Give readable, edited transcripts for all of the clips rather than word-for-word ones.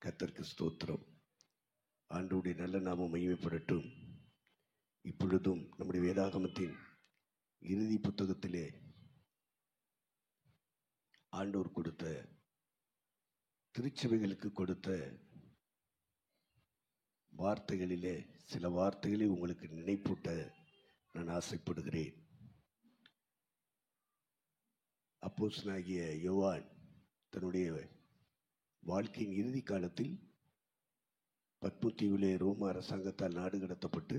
கர்த்தருக்கு ஸ்தோத்திரம். ஆண்டவருடைய நல்ல நாமம் மகிமைப்படட்டும். இப்பொழுதும் நம்முடைய வேதாகமத்தின் இறுதி புத்தகத்திலே ஆண்டவர் கொடுத்த திருச்சபைகளுக்கு கொடுத்த வார்த்தைகளிலே சில வார்த்தைகளை உங்களுக்கு நினைப்பூட்ட நான் ஆசைப்படுகிறேன். அப்போஸ்தலனாகிய யோவான் தன்னுடைய வாழ்க்கையின் இறுதி காலத்தில் பத்மத்தீவிலே ரோம அரசாங்கத்தால் நாடு கடத்தப்பட்டு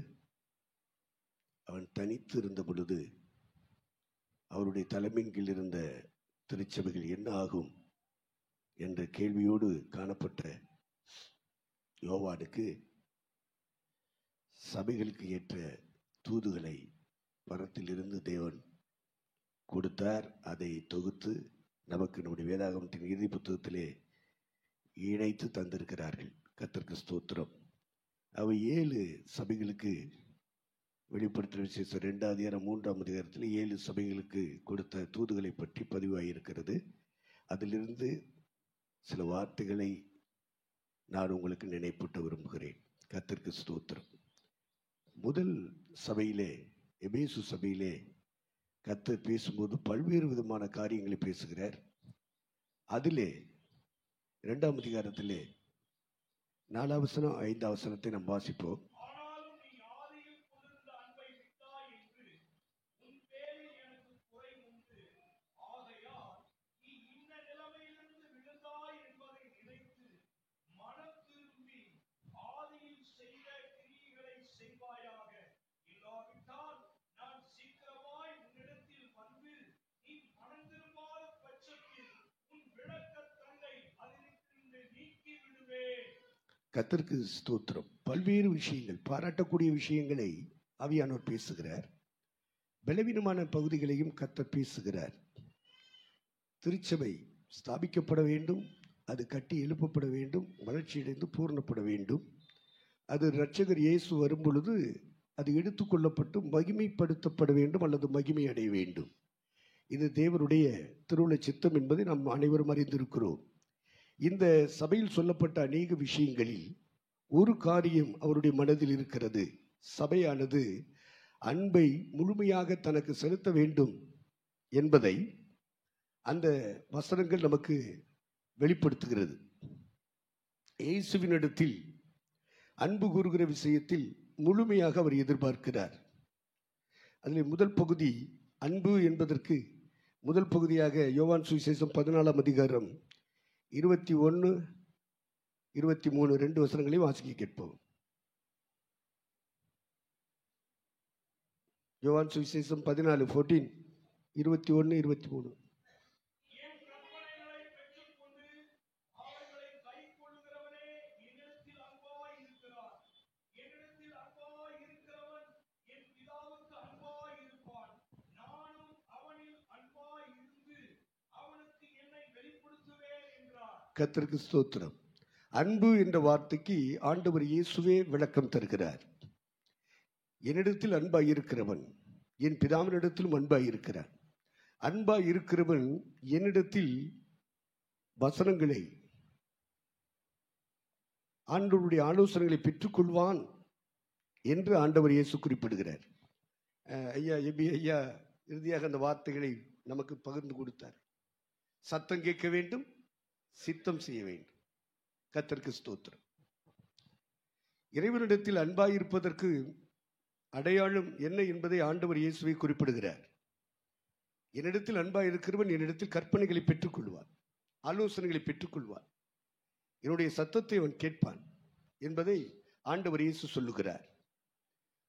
அவன் தனித்து இருந்த பொழுது அவருடைய தலைமையின் கீழ் இருந்த திருச்சபைகள் என்ன ஆகும் என்ற கேள்வியோடு காணப்பட்ட யோவானுக்கு சபைகளுக்கு ஏற்ற தூதுகளை பரத்திலிருந்து தேவன் கொடுத்தார். அதை தொகுத்து நமக்கு நம்முடைய வேதாகமத்தின் இறுதி புத்தகத்திலே இணைத்து தந்திருக்கிறார்கள். கர்த்தருக்கு ஸ்தோத்திரம். அவை 7 சபைகளுக்கு வெளிப்படுத்தின விசேஷம் 2 அதிகாரம் 3ஆம் அதிகாரத்தில் 7 சபைகளுக்கு கொடுத்த தூதுகளை பற்றி பதிவாகியிருக்கிறது. அதிலிருந்து சில வார்த்தைகளை நான் உங்களுக்கு நினைப்பூட்ட விரும்புகிறேன். கர்த்தருக்கு ஸ்தோத்திரம். முதல் சபையிலே, எபேசு சபையிலே கர்த்தர் பேசும்போது பல்வேறு விதமான காரியங்களை பேசுகிறார். அதிலே 2ஆம் அதிகாரத்திலே 4 வசனம் 5 வசனத்தை நாம் வாசிப்போம். கர்த்தருக்கு ஸ்தோத்திரம். பல்வேறு விஷயங்கள், பாராட்டக்கூடிய விஷயங்களை ஆவியானவர் பேசுகிறார். பலவீனமான பகுதிகளையும் கர்த்தர் பேசுகிறார். திருச்சபை ஸ்தாபிக்கப்பட வேண்டும், அது கட்டி எழுப்பப்பட வேண்டும், வளர்ச்சியடைந்து பூர்ணப்பட வேண்டும். அது இரட்சகர் இயேசு வரும் பொழுது அது எடுத்துக்கொள்ளப்பட்டு மகிமைப்படுத்தப்பட வேண்டும் அல்லது மகிமை அடைய வேண்டும். இது தேவனுடைய திருவுள சித்தம் என்பதை நாம் அனைவரும் அறிந்திருக்கிறோம். இந்த சபையில் சொல்லப்பட்ட அநேக விஷயங்களில் ஒரு காரியம் அவருடைய மனதில் இருக்கிறது. சபையானது அன்பை முழுமையாக தனக்கு செலுத்த வேண்டும் என்பதை அந்த வசனங்கள் நமக்கு வெளிப்படுத்துகிறது. இயேசுவினிடத்தில் அன்பு கூறுகிற விஷயத்தில் முழுமையாக அவர் எதிர்பார்க்கிறார். அதில் முதல் பகுதி அன்பு என்பதற்கு முதல் பகுதியாக யோவான் சுவிசேஷம் 14ஆம் அதிகாரம் 21, 23 2 வசனங்களையும் வாசிக்க கேட்போம். யோவான் சுவிசேஷம் 14 21, 23. கர்த்தருக்கு ஸ்தோத்திரம். அன்பு என்ற வார்த்தைக்கு ஆண்டவர் இயேசுவே விளக்கம் தருகிறார். என்னிடத்தில் அன்பாய் இருக்கிறவன் என் பிதாவினிடத்திலும் அன்பாய் இருக்கிறான். அன்பாய் இருக்கிறவன் என்னிடத்தில் வசனங்களை, ஆண்டவருடைய ஆலோசனைகளை பெற்றுக்கொள்வான் என்று ஆண்டவர் இயேசு குறிப்பிடுகிறார். ஐயா ஐயா இறுதியாக அந்த வார்த்தைகளை நமக்கு பகிர்ந்து கொடுத்தார். சத்தம் கேட்க வேண்டும், சித்தம் செய்ய வேண்டும். கர்த்தருக்கு ஸ்தோத்திரம். இறைவனிடத்தில் அன்பாயிருப்பதற்கு அடையாளம் என்ன என்பதை ஆண்டவர் இயேசுவை குறிப்பிடுகிறார். என்னிடத்தில் அன்பாயிருக்கிறவன் என்னிடத்தில் கற்பனைகளை பெற்றுக்கொள்வான், ஆலோசனைகளை பெற்றுக்கொள்வான், என்னுடைய சத்தத்தை அவன் கேட்பான் என்பதை ஆண்டவர் இயேசு சொல்லுகிறார்.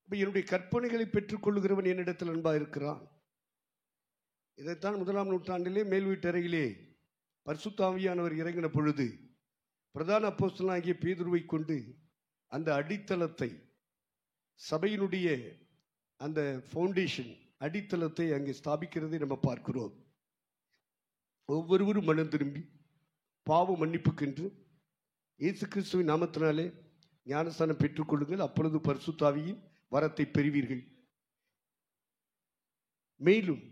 என்னுடைய கற்பனைகளை பெற்றுக்கொள்ளுகிறவன் என்னிடத்தில் அன்பாயிருக்கிறான். இதைத்தான் 1ஆம் நூற்றாண்டிலே மேல் வீட்டறையிலே பரிசுத்த ஆவியானவர் இறங்கின பொழுது பிரதான அப்போஸ்தலனாகிய பேதுருவை கொண்டு அந்த அடித்தளத்தை, சபையினுடைய அந்த ஃபவுண்டேஷன் அடித்தளத்தை அங்கே ஸ்தாபிக்கிறதை நம்ம பார்க்கிறோம். ஒவ்வொருவரும் மனம் திரும்பி பாவ மன்னிப்புக்கென்று இயேசு கிறிஸ்துவின் நாமத்தினாலே ஞானஸ்தானம் பெற்றுக்கொள்ளுங்கள், அப்பொழுது பரிசுத்த ஆவியின் வரத்தை பெறுவீர்கள். மேலும்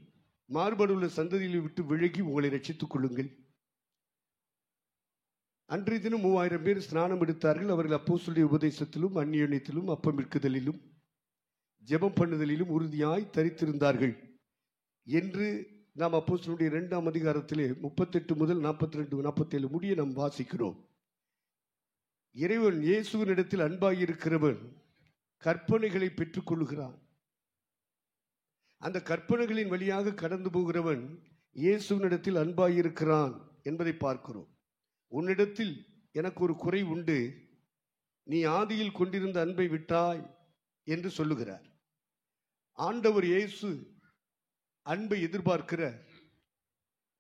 மாறுபடுள்ள சந்ததியை விட்டு விலகி உங்களை ரட்சித்துக் கொள்ளுங்கள். அன்றைய தினம் 3000 பேர் ஸ்நானம் எடுத்தார்கள். அவர்கள் அப்போஸ்தலருடைய உபதேசத்திலும் அந்நியோன்யத்திலும் அப்பம் விற்குதலிலும் ஜெபம் பண்ணுதலிலும் உறுதியாய் தரித்திருந்தார்கள் என்று நாம் அப்போஸ்தலருடைய 2ஆம் அதிகாரத்திலே 38 முதல் 42 47 முடிய நாம் வாசிக்கிறோம். இறைவன் இயேசுவினிடத்தில் அன்பாயிருக்கிறவன் கற்பனைகளை பெற்றுக் கொள்கிறான். அந்த கற்பனைகளின் வழியாக கடந்து போகிறவன் இயேசுவினிடத்தில் அன்பாயிருக்கிறான் என்பதை பார்க்கிறோம். உன்னிடத்தில் எனக்கு ஒரு குறை உண்டு, நீ ஆதியில் கொண்டிருந்த அன்பை விட்டாய் என்று சொல்லுகிறார். ஆண்டவர் இயேசு அன்பை எதிர்பார்க்கிறார்.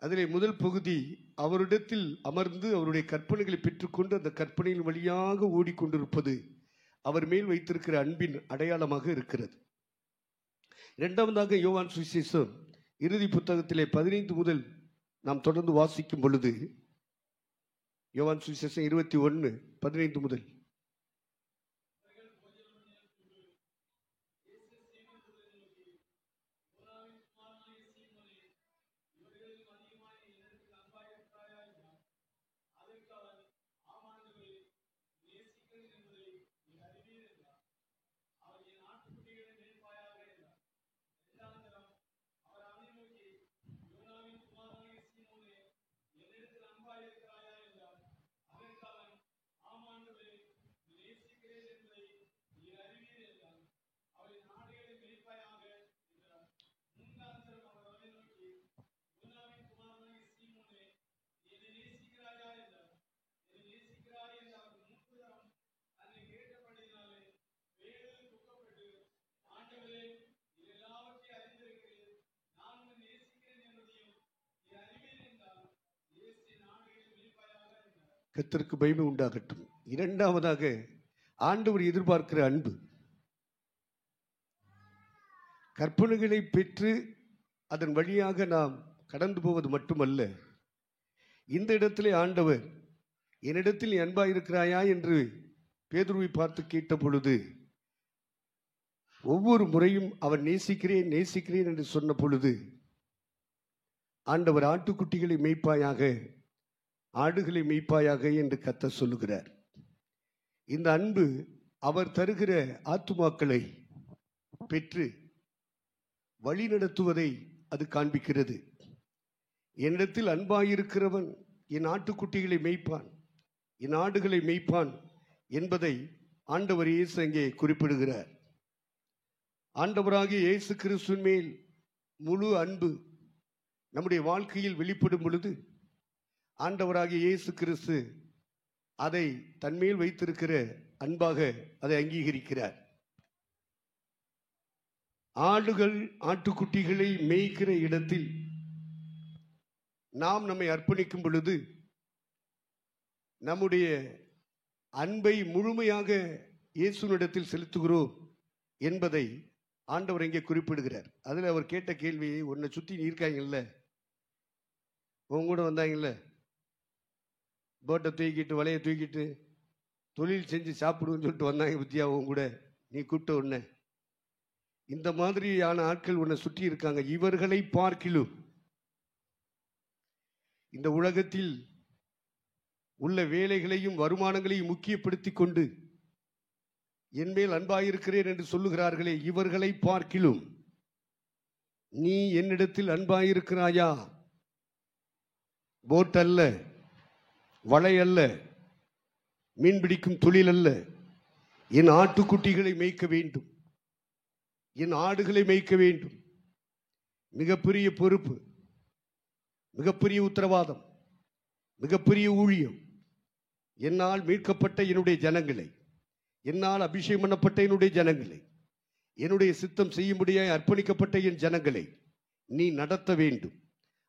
அதிலே முதல் பகுதி அவரிடத்தில் அமர்ந்து அவருடைய கற்பனைகளை பெற்றுக்கொண்டு அந்த கற்பனையின் வழியாக ஓடிக்கொண்டிருப்பது அவர் மேல் வைத்திருக்கிற அன்பின் அடையாளமாக இருக்கிறது. இரண்டாவதாக யோவான் சுவிசேஷம் இறுதி புத்தகத்திலே 15 முதல் நாம் தொடர்ந்து வாசிக்கும் பொழுது, யோவான் சுவிசேஷம் 21:15 முதல், கர்த்தருக்கு மகிமை உண்டாகட்டும். இரண்டாவதாக ஆண்டவர் எதிர்பார்க்கிற அன்பு. கற்பனைகளை பெற்று அதன் வழியாக நாம் கடந்து போவது மட்டுமல்ல, இந்த இடத்திலே ஆண்டவர் என்னிடத்தில் நீ அன்பாயிருக்கிறாயா என்று பேதுருவை பார்த்து கேட்ட பொழுது, ஒவ்வொரு முறையும் அவன் நேசிக்கிறேன் நேசிக்கிறேன் என்று சொன்ன பொழுது, ஆண்டவர் ஆட்டுக்குட்டிகளை மேய்ப்பாயாக, ஆடுகளை மேய்ப்பாயாக என்று கர்த்தர் சொல்லுகிறார். இந்த அன்பு அவர் தருகிற ஆத்துமாக்களை பெற்று வழி நடத்துவதை அது காண்பிக்கிறது. என்னிடத்தில் அன்பாயிருக்கிறவன் என் ஆட்டுக்குட்டிகளை மேய்ப்பான், என் ஆடுகளை மேய்ப்பான் என்பதை ஆண்டவர் இயேசு அங்கே குறிப்பிடுகிறார். ஆண்டவராகிய இயேசு கிறிஸ்துவின் மேல் முழு அன்பு நம்முடைய வாழ்க்கையில் வெளிப்படும் பொழுது, ஆண்டவராகிய இயேசு கிறிஸ்து அதை தன்மேல் வைத்திருக்கிற அன்பாக அதை அங்கீகரிக்கிறார். ஆடுகள் ஆட்டுக்குட்டிகளை மேய்க்கிற இடத்தில் நாம் நம்மை அர்ப்பணிக்கும் பொழுது நம்முடைய அன்பை முழுமையாக இயேசுவினிடத்தில் செலுத்துகிறோம் என்பதை ஆண்டவர் இங்கே குறிப்பிடுகிறார். அதில் அவர் கேட்ட கேள்வியை, உன்னை சுற்றி இருக்காங்கல்ல, உங்க கூட வந்தாங்கல்ல, போட்டை தூக்கிட்டு வலையை தூக்கிட்டு தொழில் செஞ்சு சாப்பிடுன்னு சொல்லிட்டு வந்தாங்க பத்தியா, உன் கூட நீ கூப்பிட்ட உடனே இந்த மாதிரியான ஆட்கள் உன்னை சுற்றி இருக்காங்க. இவர்களை பார்க்கிலும் இந்த உலகத்தில் உள்ள வேலைகளையும் வருமானங்களையும் முக்கியப்படுத்தி கொண்டு என்மேல் அன்பாயிருக்கிறேன் என்று சொல்லுகிறார்களே, இவர்களை பார்க்கிலும் நீ என்னிடத்தில் அன்பாயிருக்கிறாயா? போட் அல்ல, வலை அல்ல, மீன்பிடிக்கும் தொழில் அல்ல, என் ஆட்டுக்குட்டிகளை மேய்க்க வேண்டும், என் ஆடுகளை மேய்க்க வேண்டும். மிகப்பெரிய பொறுப்பு, மிகப்பெரிய உத்தரவாதம், மிகப்பெரிய ஊழியம். என்னால் மீட்கப்பட்ட என்னுடைய ஜனங்களை, என்னால் அபிஷேகம் பண்ணப்பட்ட என்னுடைய ஜனங்களை, என்னுடைய சித்தம் செய்யும்படியாய் அர்ப்பணிக்கப்பட்ட என் ஜனங்களை நீ நடத்த வேண்டும்.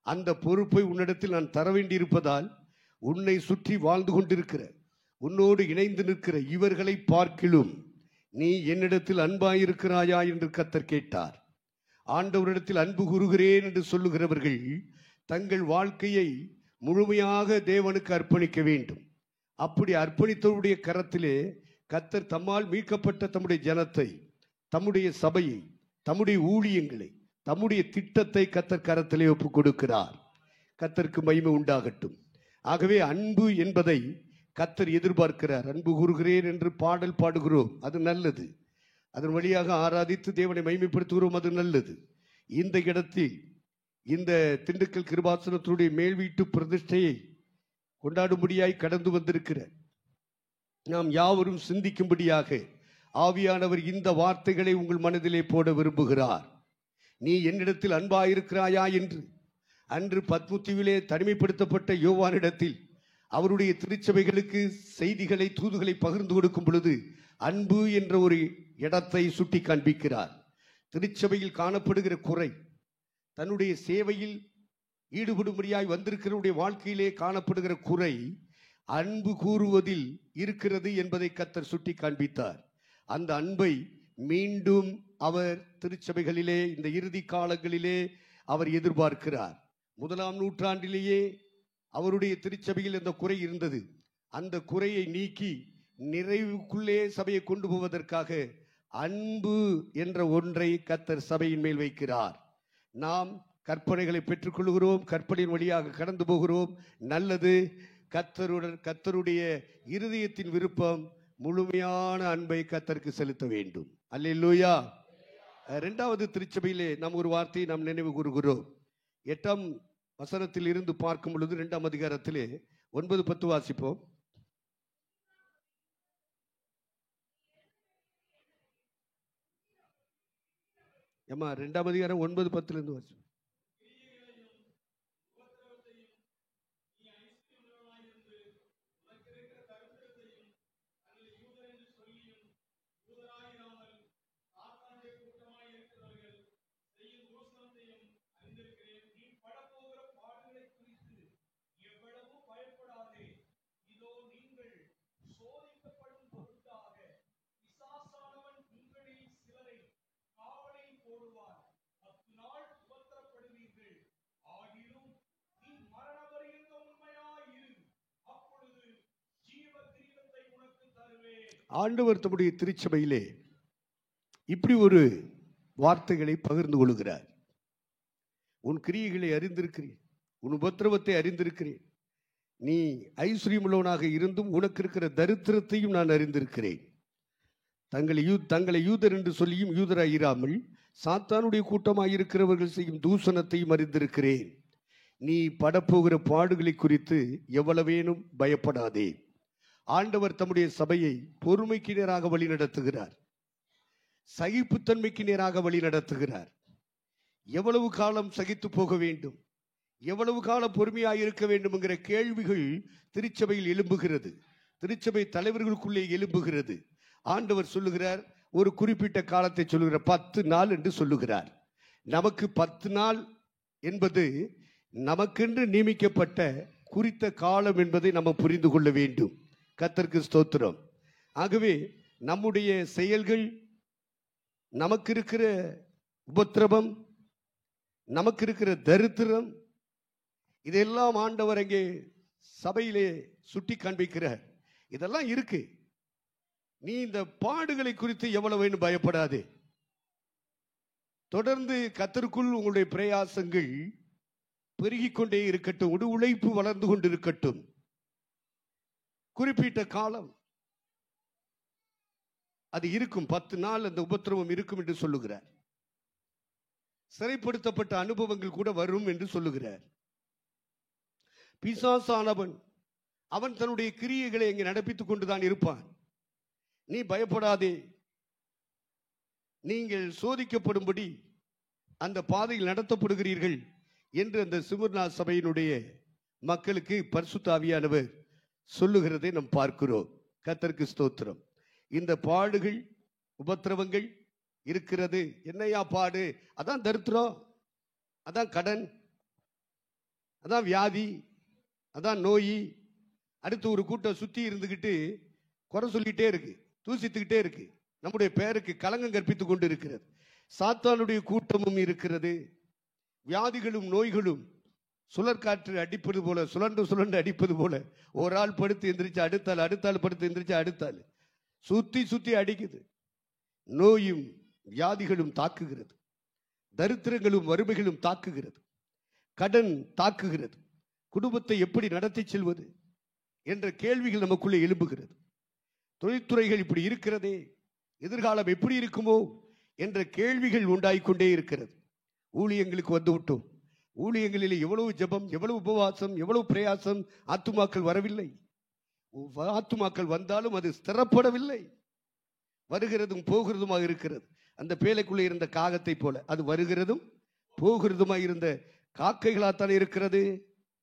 அந்த பொறுப்பை உன்னிடத்தில் நான் தர வேண்டியிருப்பதால் உன்னை சுற்றி வாழ்ந்து கொண்டிருக்கிற, உன்னோடு இணைந்து நிற்கிற இவர்களை பார்க்கிலும் நீ என்னிடத்தில் அன்பாயிருக்கிறாயா என்று கர்த்தர் கேட்டார். ஆண்டவரிடத்தில் அன்பு கூறுகிறேன் என்று சொல்லுகிறவர்கள் தங்கள் வாழ்க்கையை முழுமையாக தேவனுக்கு அர்ப்பணிக்க வேண்டும். அப்படி அர்ப்பணித்தவருடைய கரத்திலே கர்த்தர் தம்மால் மீட்கப்பட்ட தம்முடைய ஜனத்தை, தம்முடைய சபையை, தம்முடைய ஊழியங்களை, தம்முடைய திட்டத்தை கர்த்தர் கரத்திலே ஒப்புக் கொடுக்கிறார். கர்த்தருக்கு மகிமை உண்டாகட்டும். ஆகவே அன்பு என்பதை கர்த்தர் எதிர்பார்க்கிறார். அன்பு கூறுகிறேன் என்று பாடல் பாடுகிறோம், அது நல்லது. அதன் வழியாக ஆராதித்து தேவனை மகிமைப்படுத்துகிறோம், அது நல்லது. இந்த இடத்தில் இந்த திண்டுக்கல் கிருபாசனத்தினுடைய மேல் வீட்டு பிரதிஷ்டையை கொண்டாடும்படியாய் கடந்து வந்திருக்கிற நாம் யாவரும் சிந்திக்கும்படியாக ஆவியானவர் இந்த வார்த்தைகளை உங்கள் மனதிலே போட விரும்புகிறார். நீ என்னிடத்தில் அன்பாயிருக்கிறாயா என்று அன்று பத்முத்திவிலே தனிமைப்படுத்தப்பட்ட யோவானிடத்தில் அவருடைய திருச்சபைகளுக்கு செய்திகளை தூதுகளை பகிர்ந்து கொடுக்கும் பொழுது அன்பு என்ற ஒரு இடத்தை சுட்டி காண்பிக்கிறார். திருச்சபையில் காணப்படுகிற குறை, தன்னுடைய சேவையில் ஈடுபடும்படியாய் வந்திருக்கிறவருடைய வாழ்க்கையிலே காணப்படுகிற குறை அன்பு கூறுவதில் இருக்கிறது என்பதை கர்த்தர் சுட்டி காண்பித்தார். அந்த அன்பை மீண்டும் அவர் திருச்சபைகளிலே இந்த இறுதி காலங்களிலே அவர் எதிர்பார்க்கிறார். 1ஆம் நூற்றாண்டிலேயே அவருடைய திருச்சபையில் அந்த குறை இருந்தது. அந்த குறையை நீக்கி நிறைவுக்குள்ளே சபையை கொண்டு போவதற்காக அன்பு என்ற ஒன்றை கர்த்தர் சபையின் மேல் வைக்கிறார். நாம் கற்பனைகளை பெற்றுக்கொள்கிறோம், கற்பனையின் வழியாக கடந்து போகிறோம், நல்லது. கர்த்தருடைய இருதயத்தின் விருப்பம் முழுமையான அன்பை கர்த்தருக்கு செலுத்த வேண்டும். அல்லேலூயா. 2வது திருச்சபையிலே நாம் ஒரு வார்த்தையை நாம் நினைவு கூறுகிறோம். 8ஆம் வசனத்தில் இருந்து பார்க்கும் பொழுது 2ஆம் அதிகாரத்திலே 9-10 வாசிப்போம். ஏமா 2ஆம் அதிகாரம் 9-10 இருந்து வாசிப்போம். ஆண்டவர் தம்முடைய திருச்சபையிலே இப்படி ஒரு வார்த்தைகளை பகிர்ந்து கொள்கிறார். உன் கிரியைகளை அறிந்திருக்கிறேன், உன் உபத்திரவத்தை அறிந்திருக்கிறேன். நீ ஐஸ்வர்யமுள்ளவனாக இருந்தும் உனக்கு இருக்கிற தரித்திரத்தையும் நான் அறிந்திருக்கிறேன். தங்களை யூதர் என்று சொல்லியும் யூதராயிராமல் சாத்தானுடைய கூட்டமாயிருக்கிறவர்கள் செய்யும் தூஷணத்தையும் அறிந்திருக்கிறேன். நீ படப்போகிற பாடுகளை குறித்து எவ்வளவேனும் பயப்படாதே. ஆண்டவர் தம்முடைய சபையை பொறுமைக்கு நேராக வழி நடத்துகிறார், சகிப்புத்தன்மைக்கு நேராக வழி நடத்துகிறார். எவ்வளவு காலம் சகித்து போக வேண்டும், எவ்வளவு காலம் பொறுமையாயிருக்க வேண்டும் என்கிற கேள்விகள் திருச்சபையில் எழும்புகிறது, திருச்சபை தலைவர்களுக்குள்ளே எழும்புகிறது. ஆண்டவர் சொல்லுகிறார், ஒரு குறிப்பிட்ட காலத்தை சொல்லுகிறார், 10 நாள் என்று சொல்லுகிறார். நமக்கு 10 நாள் என்பது நமக்கென்று நியமிக்கப்பட்ட குறித்த காலம் என்பதை நம்ம புரிந்து கொள்ள வேண்டும். கர்த்தருக்கு ஸ்தோத்திரம். ஆகவே நம்முடைய செயல்கள், நமக்கு இருக்கிற உபத்திரவம், நமக்கு இருக்கிற தரித்திரம், இதெல்லாம் ஆண்டவர் அங்கே சபையிலே சுட்டி காண்பிக்கிறார். இதெல்லாம் இருக்கு. நீ இந்த பாடுகளை குறித்து எவ்வளவு வேணும் பயப்படாதே. தொடர்ந்து கர்த்தருக்குள் உங்களுடைய பிரயாசங்கள் பெருகிக் கொண்டே இருக்கட்டும், உழைப்பு வளர்ந்து கொண்டு இருக்கட்டும். குறிப்பிட்ட காலம் அது இருக்கும், 10 நாள் அந்த உபத்திரவம் இருக்கும் என்று சொல்லுகிறார். சிறைப்படுத்தப்பட்ட அனுபவங்கள் கூட வரும் என்று சொல்லுகிறார். பிசாசானவன் அவன் தன்னுடைய கிரியைகளை இங்கே நடப்பித்துக் கொண்டுதான் இருப்பான். நீ பயப்படாதே. நீங்கள் சோதிக்கப்படும்படி அந்த பாதையில் நடத்தப்படுகிறீர்கள் என்று அந்த சிமுர்னா சபையினுடைய மக்களுக்கு பரிசுத்த ஆவியானவர் சொல்லுகிறதை நாம் பார்க்கிறோம். கர்த்தருக்கு ஸ்தோத்திரம். இந்த பாடுகள் உபத்திரவங்கள் இருக்கிறது. என்னையா பாடு? அதான் தரித்திரம், அதான் கடன், அதான் வியாதி, அதான் நோய். அடுத்து ஒரு கூட்டம் சுத்தி இருந்துகிட்டு குறை சொல்லிட்டே இருக்கு, தூசித்துக்கிட்டே இருக்கு, நம்முடைய பெயருக்கு களங்கம் கற்பித்துக் கொண்டு இருக்கிறது. சாத்தானுடைய கூட்டமும் இருக்கிறது. வியாதிகளும் நோய்களும் சுழற்காற்று அடிப்பது போல, சுழன்று அடிப்பது போல, ஒரு ஆள் படுத்து எந்திரிச்சு அடுத்தாள், அடுத்தாள் படுத்து எந்திரிச்சு அடுத்தாள், சுத்தி சுத்தி அடிக்குது. நோயும் வியாதிகளும் தாக்குகிறது, தரித்திரங்களும் வறுமைகளும் தாக்குகிறது, கடன் தாக்குகிறது. குடும்பத்தை எப்படி நடத்தி செல்வது, என்ற கேள்விகள் நமக்குள்ளே எழும்புகிறது. தொழில்துறைகள் இப்படி இருக்கிறதே, எதிர்காலம் எப்படி இருக்குமோ என்ற கேள்விகள் உண்டாயிக்கொண்டே இருக்கிறது. ஊழியங்களுக்கு வந்து விட்டோம். ஊழியங்களில் எவ்வளவு ஜெபம், எவ்வளவு உபவாசம், எவ்வளவு பிரயாசம், ஆத்துமாக்கள் வரவில்லை. ஆத்துமாக்கள் வந்தாலும் அது ஸ்திரப்படவில்லை. வருகிறதும் போகிறதுமாக இருக்கிறது. அந்த பேலைக்குள்ளே இருந்த காகத்தை போல அது வருகிறதும் போகிறதுமாக இருந்த காக்கைகளாத்தான் இருக்கிறது.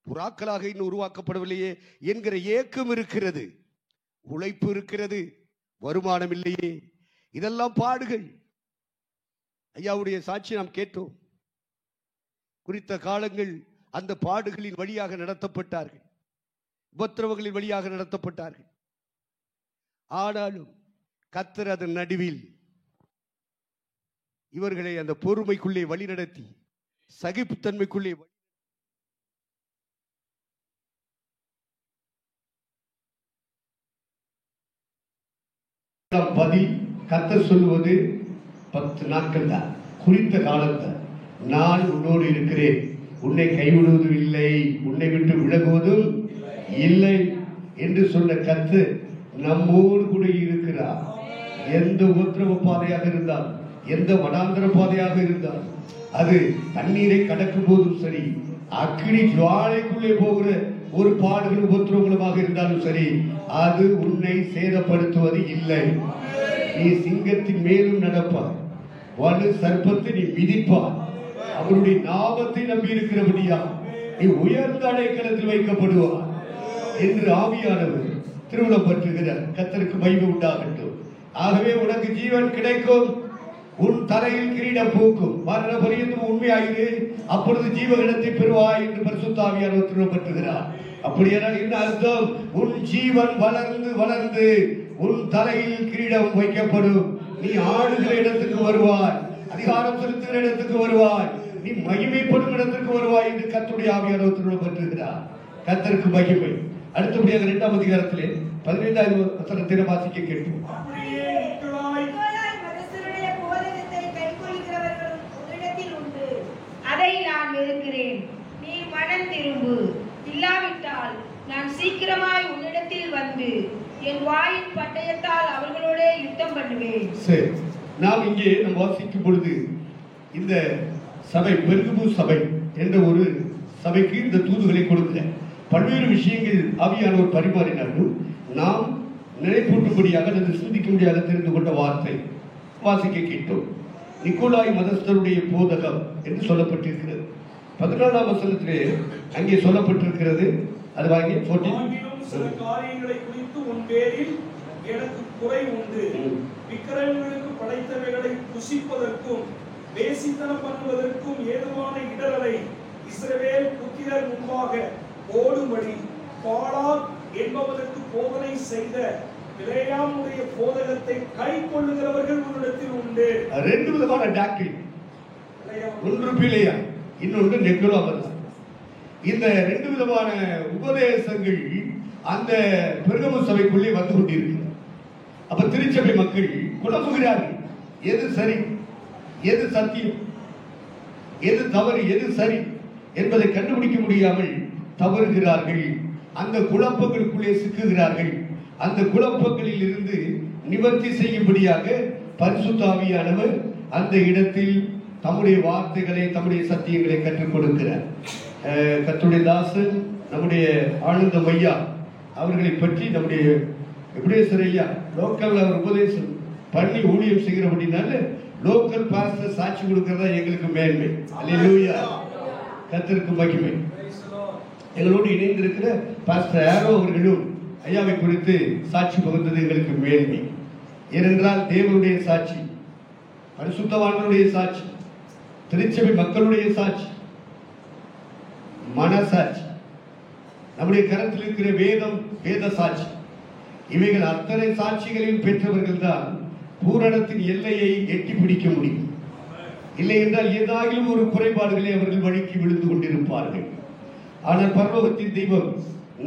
புறாக்களாக இன்னும் உருவாக்கப்படவில்லையே என்கிற ஏக்கம் இருக்கிறது. உழைப்பு இருக்கிறது, வருமானம் இல்லையே. இதெல்லாம் பாடுகள். ஐயாவுடைய சாட்சி நாம் கேட்டோம். குறித்த காலங்கள் அந்த பாடுகளின் வழியாக நடத்தப்பட்டார்கள், உபத்திரவங்களின் வழியாக நடத்தப்பட்டார்கள். ஆனாலும் கர்த்தர் அதன் நடுவில் இவர்களை அந்த பொறுமைக்குள்ளே வழிநடத்தி சகிப்புத்தன்மைக்குள்ளே பதில் கர்த்தர் சொல்லுவது 10 நாட்கள் தான், குறித்த காலம் தான். நான் உன்னோடு இருக்கிறேன், உன்னை கைவிடுவதும் இல்லை, உன்னை விட்டு விலகுவதும் இல்லை என்று சொன்ன கர்த்தர் நம்மோடு கூட இருக்கிறார். எந்த உபத்திரவ பாதையாக இருந்தால், எந்த வனாந்தர பாதையாக இருந்தால், அது தண்ணீரை கடக்கும் போதும் சரி, அக்கினி ஜுவாலைக்குள்ளே போகிற ஒரு பாடுகள் உபத்திரவங்களுமாக இருந்தாலும் சரி, அது உன்னை சேதப்படுத்துவது இல்லை. நீ சிங்கத்தின் மேலும் நடப்பார், வலு சர்ப்பத்தை நீ மிதிப்பார். அவருடைய நாமத்தை நம்பி இருக்கிறபடியா நீ உயர்ந்த அடைக்கலத்தில் வைக்கப்படுவார் என்று ஆவியானவர் திருவிழம் பற்றுகிறார். கர்த்தருக்கு மகிமை உண்டாகட்டும். ஆகவே உனக்கு ஜீவன் கிடைக்கும், உன் தலையில் கிரீடம் பூக்கும், மரண பரியந்தம் உண்மையாயிரு, அப்பொழுது ஜீவகிடத்தை பெறுவாய் என்று பரிசுத்த ஆவியானவர் திருவிழம் பற்றுகிறார். அப்படியானால் என்ன அர்த்தம்? உன் ஜீவன் வளர்ந்து வளர்ந்து உன் தலையில் கிரீடம் வைக்கப்படும். நீ ஆளுகிற இடத்துக்கு வருவாய், அதிகாரம் செலுத்துகிற இடத்துக்கு வருவாய், நீ மகிமைப்படும் இடத்துக்கு வருவாய் என்று கர்த்தருடைய ஆவியானவர் திருவிழம் பற்றுகிறார். கர்த்தருக்கு மகிமை. அடுத்தபடியாக 2ஆம் அதிகாரத்திலே 15வது வசனத்தை வாசிக்க கேட்போம். அதை நான் வெறுக்கிறேன், நீ மனம் திரும்பு, இல்லாவிட்டால் நான் சீக்கிரமாய் உன்னிடத்தில் வந்து என் வாயின் பட்டயத்தால் அவர்களோட யுத்தம் பண்ணுவேன். சரி, நாம் இங்கே வாசிக்கும் பொழுது இந்த சபை பெருகுபு சபை என்ற ஒரு சபைக்கு இந்த தூதுகளை கொடுக்கிறேன். பல்வேறு விஷயங்கள் ஆவியானவர் பரிமாறினாலும் நாம் நினைப்பூட்டும்படியாக அல்லது சிந்திக்கும்படியாக தெரிந்து கொண்ட வார்த்தை வாசிக்க கேட்டோம். நிக்கோலாய் மதஸ்தருடைய போதகம் என்று சொல்லப்பட்டிருக்கிறது. 14ஆம் வசனத்திலே அங்கே சொல்லப்பட்டிருக்கிறது. அது வாங்கி சில காரியங்களை குறித்து உன் பேரில் எனக்கு குறை உண்டு. விக்கிரகங்களுக்கு படைத்தவைகளை புசிப்பதற்கும் வேசித்தனம் பண்ணுவதற்கும் ஏதுவான இடரலை இஸ்ரவேல் புத்திரர் முன்பாக ஓடும்படி பாலாக் என்பவருக்கு போதனை செய்த பிலேயாமுடைய போதகத்தை கை கொள்ளுகிறவர்கள் உன்னிடத்தில் உண்டு. 2 விதமான டாக்டரின், ஒன்று பிலேயா, இன்னொன்று நிக்கோலாய். இந்த 2 விதமான உபதேசங்கள் அந்த பெருகமு சபைக்குள்ளே வந்து கொண்டிருக்கிறது. அப்ப திருச்சபை மக்கள் குழம்புகிறார்கள். எது சரி, எது சத்தியம், எது தவறு, எது சரி என்பதை கண்டுபிடிக்க முடியாமல் தவறுகிறார்கள். அந்த குழப்பங்களுக்குள்ளே சிக்குகிறார்கள். அந்த குழப்பங்களில் இருந்து நிவர்த்தி செய்யும்படியாக பரிசுத்த ஆவியானவர் அந்த இடத்தில் தம்முடைய வார்த்தைகளை, தம்முடைய சத்தியங்களை கற்றுக் கொடுக்கிறார். கர்த்தருடைய தாசன் நம்முடைய ஆனந்தம் ஐயா அவர்களை பற்றி நம்முடைய எபிரேசர் ஐயா லோக்கல் அவர் உபதேசம் பண்ணி ஊழியம் செய்கிற அப்படின்னால லோக்கல் பாஸ்டர் சாட்சி கொடுக்கிறதா எங்களுக்கு மேன்மை. அல்லேலூயா, கர்த்தருக்கு மகிமை. எங்களோடு இணைந்திருக்கிற பாஸ்டர் ஆரோ அவர்களும் ஐயாவை குறித்து சாட்சி பகிர்ந்தது எங்களுக்கு மேன்மை. ஏனென்றால் தேவனுடைய சாட்சி, பரிசுத்தவான்களுடைய சாட்சி, திருச்சபை மக்களுடைய சாட்சி, மனசாட்சி, நம்முடைய கரத்தில் இருக்கிற வேதம், வேத சாட்சி, இவைகள் அத்தனை சாட்சிகளையும் பெற்றவர்கள் தான் பூரணத்தின் எல்லையை எட்டி பிடிக்க முடியும். இல்லை என்றால் ஏதாகிலும் ஒரு குறைபாடுகளை அவர்கள் வழிக்கு விழுந்து கொண்டிருப்பார்கள். ஆனால் பரலோகத்தின் தெய்வம்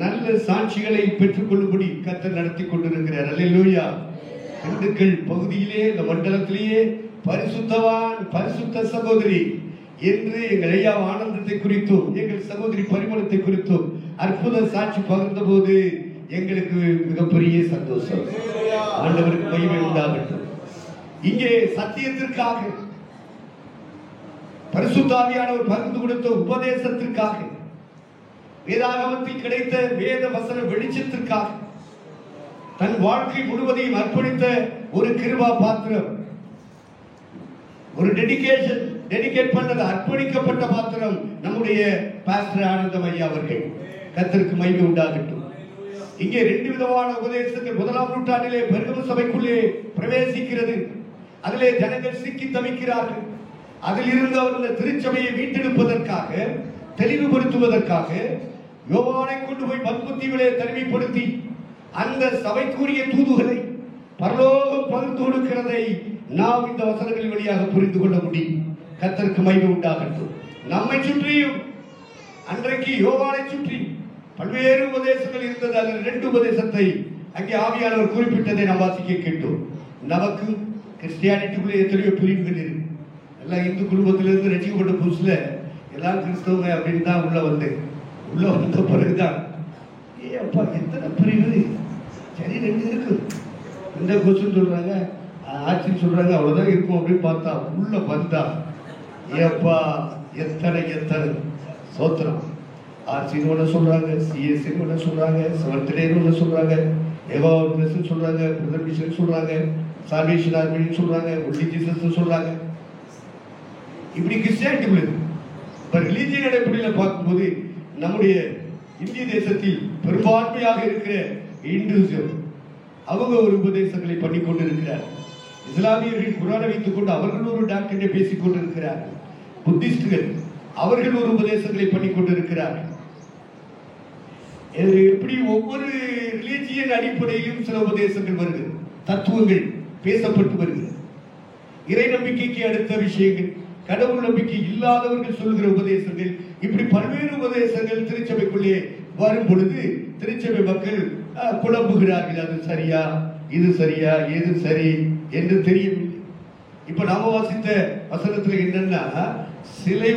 நல்ல சாட்சிகளை பெற்றுக் கொள்ளும்படி கர்த்தர் நடத்தி கொண்டிருக்கிறார். அல்லேலூயா. திண்டுக்கல் பகுதியிலே, இந்த மண்டலத்திலேயே பரிசுத்தவான், பரிசுத்த சகோதரி என்று எங்கள் ஐயா ஆனந்தத்தை குறித்தும் எங்கள் சகோதரி பரிமளத்தை குறித்தும் அற்புத சாட்சி பகிர்ந்த போது எங்களுக்கு மிகப்பெரிய சந்தோஷம். ஆண்டவருக்கு மகிமை உண்டாகட்டும். இங்கே சத்தியத்திற்காக, பரிசுத்த ஆவியானவர் பகிர்ந்து கொடுத்த உபதேசத்திற்காக, வேதாகமத்தில் கிடைத்த வேத வசன வெளிச்சத்திற்காக தன் வாழ்க்கை முழுவதையும் அர்ப்பணித்த ஒரு கிருபா பாத்திரம், ஒரு டெடிகேட் பண்ணது அர்ப்பணிக்கப்பட்ட பாத்திரம் நம்முடைய பாஸ்டர் ஆனந்தம் ஐயா அவர்கள். கர்த்தருக்கு மகிமை உண்டாகட்டும். இங்கே 2 விதமான உபதேசங்கள் 1ஆம் நூற்றாண்டிலே பெருகம சபைக்குள்ளே பிரவேசிக்கிறது. அதிலே ஜனங்கள் சிக்கி தவிக்கிறார்கள். அதிலிருந்து அவர்கள் திருச்சபையை மீட்டெடுப்பதற்காக, தெளிவுபடுத்துவதற்காக யோவானை கொண்டு போய் பத்மத்தீவிலே தனிமைப்படுத்தி அந்த சபைக்குரிய தூதுகளை பரலோகம் பகிர்ந்து கொடுக்கிறதை நாம் இந்த வசனங்களின் வழியாக புரிந்து கொள்ள முடியும். கர்த்தருக்கு மகிமை உண்டாகட்டும். நம்மை சுற்றியும் அன்றைக்கு யோவானை சுற்றி பல்வேறு உபதேசங்கள் இருந்தது. அதில் 2 உபதேசத்தை அங்கே ஆவியானவர் குறிப்பிட்டதை நாம் வாசிக்க கேட்டோம். நமக்கு கிறிஸ்டியானிட்டிக்குள்ளே எத்தனையோ பிரிவுகள் இருக்கு. எல்லாம் இந்து குடும்பத்திலிருந்து ரசிக்கப்பட்ட புதுசுல எல்லாம் கிறிஸ்தவங்க அப்படின்னு தான் உள்ள வந்த பிறகுதான் அப்பா எத்தனை பிரிவு, சரி 2 இருக்கு, இந்த கொஸ்டின் சொல்றாங்க, ஆட்சின்னு சொல்றாங்க, அவ்வளவுதான் இருக்கும் அப்படின்னு பார்த்தா உள்ள வந்தா ஏப்பா எத்தனை சோத்திரம். ஆர்சின்னு ஒன்று சொல்றாங்க, சிஎஸ்சின்னு ஒன்று சொல்றாங்க, செவன்த்டேன்னு ஒன்று சொல்றாங்க, எவான்னு சொல்றாங்க, பிரதர் மிஷன் சொல்றாங்க, சால்வேஷன் ஆர்மின்னு சொல்றாங்க, ஒன்லி ஜீசஸ் சொல்றாங்க. இப்படி கிறிஸ்டியானிட்டி உள்ளது. இப்போ ரிலீஜியன் அடிப்படையில் பார்க்கும்போது நம்முடைய இந்திய தேசத்தில் பெரும்பான்மையாக இருக்கிற இந்துஸ்கள் அவங்க ஒரு உபதேசங்களை பண்ணி கொண்டு இருக்கிறார். இஸ்லாமியர்கள் குரானை வைத்துக் கொண்டு அவர்கள் ஒரு டாக்டரை பேசிக் கொண்டிருக்கிறார்கள். புத்திஸ்டுகள் அவர்கள் ஒரு உபதேசங்களை பண்ணி கொண்டிருக்கிறார்கள். எப்படி ஒவ்வொரு ரிலீஜியன் அடிப்படையிலும் சில உபதேசங்கள் வருகிறது, தத்துவங்கள் பேசப்பட்டு வருகிறது. இறை நம்பிக்கைக்கு அடுத்த விஷயங்கள், கடவுள் நம்பிக்கை இல்லாதவர்கள் சொல்கிற உபதேசங்கள், இப்படி பல்வேறு உபதேசங்கள் திருச்சபைக்குள்ளே வரும் பொழுது திருச்சபை மக்கள் குழம்புகிறார்கள். அது சரியா, இது சரியா, எது சரி என்று தெரியவில்லை. இப்ப நாம வாசித்த வசனத்துல என்னன்னா, சிலை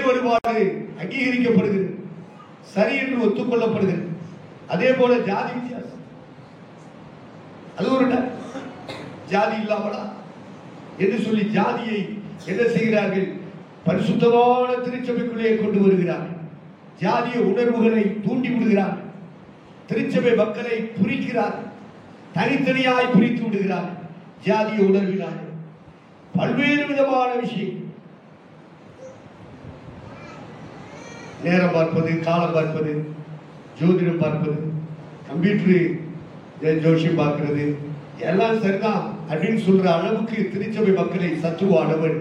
வழிபாடு அங்கீகரிக்கப்படுகிறது, சரி என்று ஒத்துக்கொள்ளப்படுகிறது. அதே போல ஜாதி வித்தியாசம், அது ஒரு ஜாதி இல்லாமலா என்று சொல்லி ஜாதியை என்ன செய்கிறார்கள், பரிசுத்தமான திருச்சபைக்குள்ளே கொண்டு வருகிறார்கள். ஜாதிய உணர்வுகளை தூண்டி விடுகிறார்கள். திருச்சபை மக்களை பிரிக்கிறார்கள், தனித்தனியாய் பிரித்து விடுகிறார்கள். ஜாதிய உணர்வினால் பல்வேறு விதமான விஷயம், நேரம் பார்ப்பது, காலம் பார்ப்பது, ஜோதிடம் பார்ப்பது, கம்ப்யூட்டர் ஜோஷியம் பார்க்கிறது, எல்லாம் சரிதான் அப்படின்னு சொல்ற அளவுக்கு திருச்சபை மக்களை சத்துருவானவன்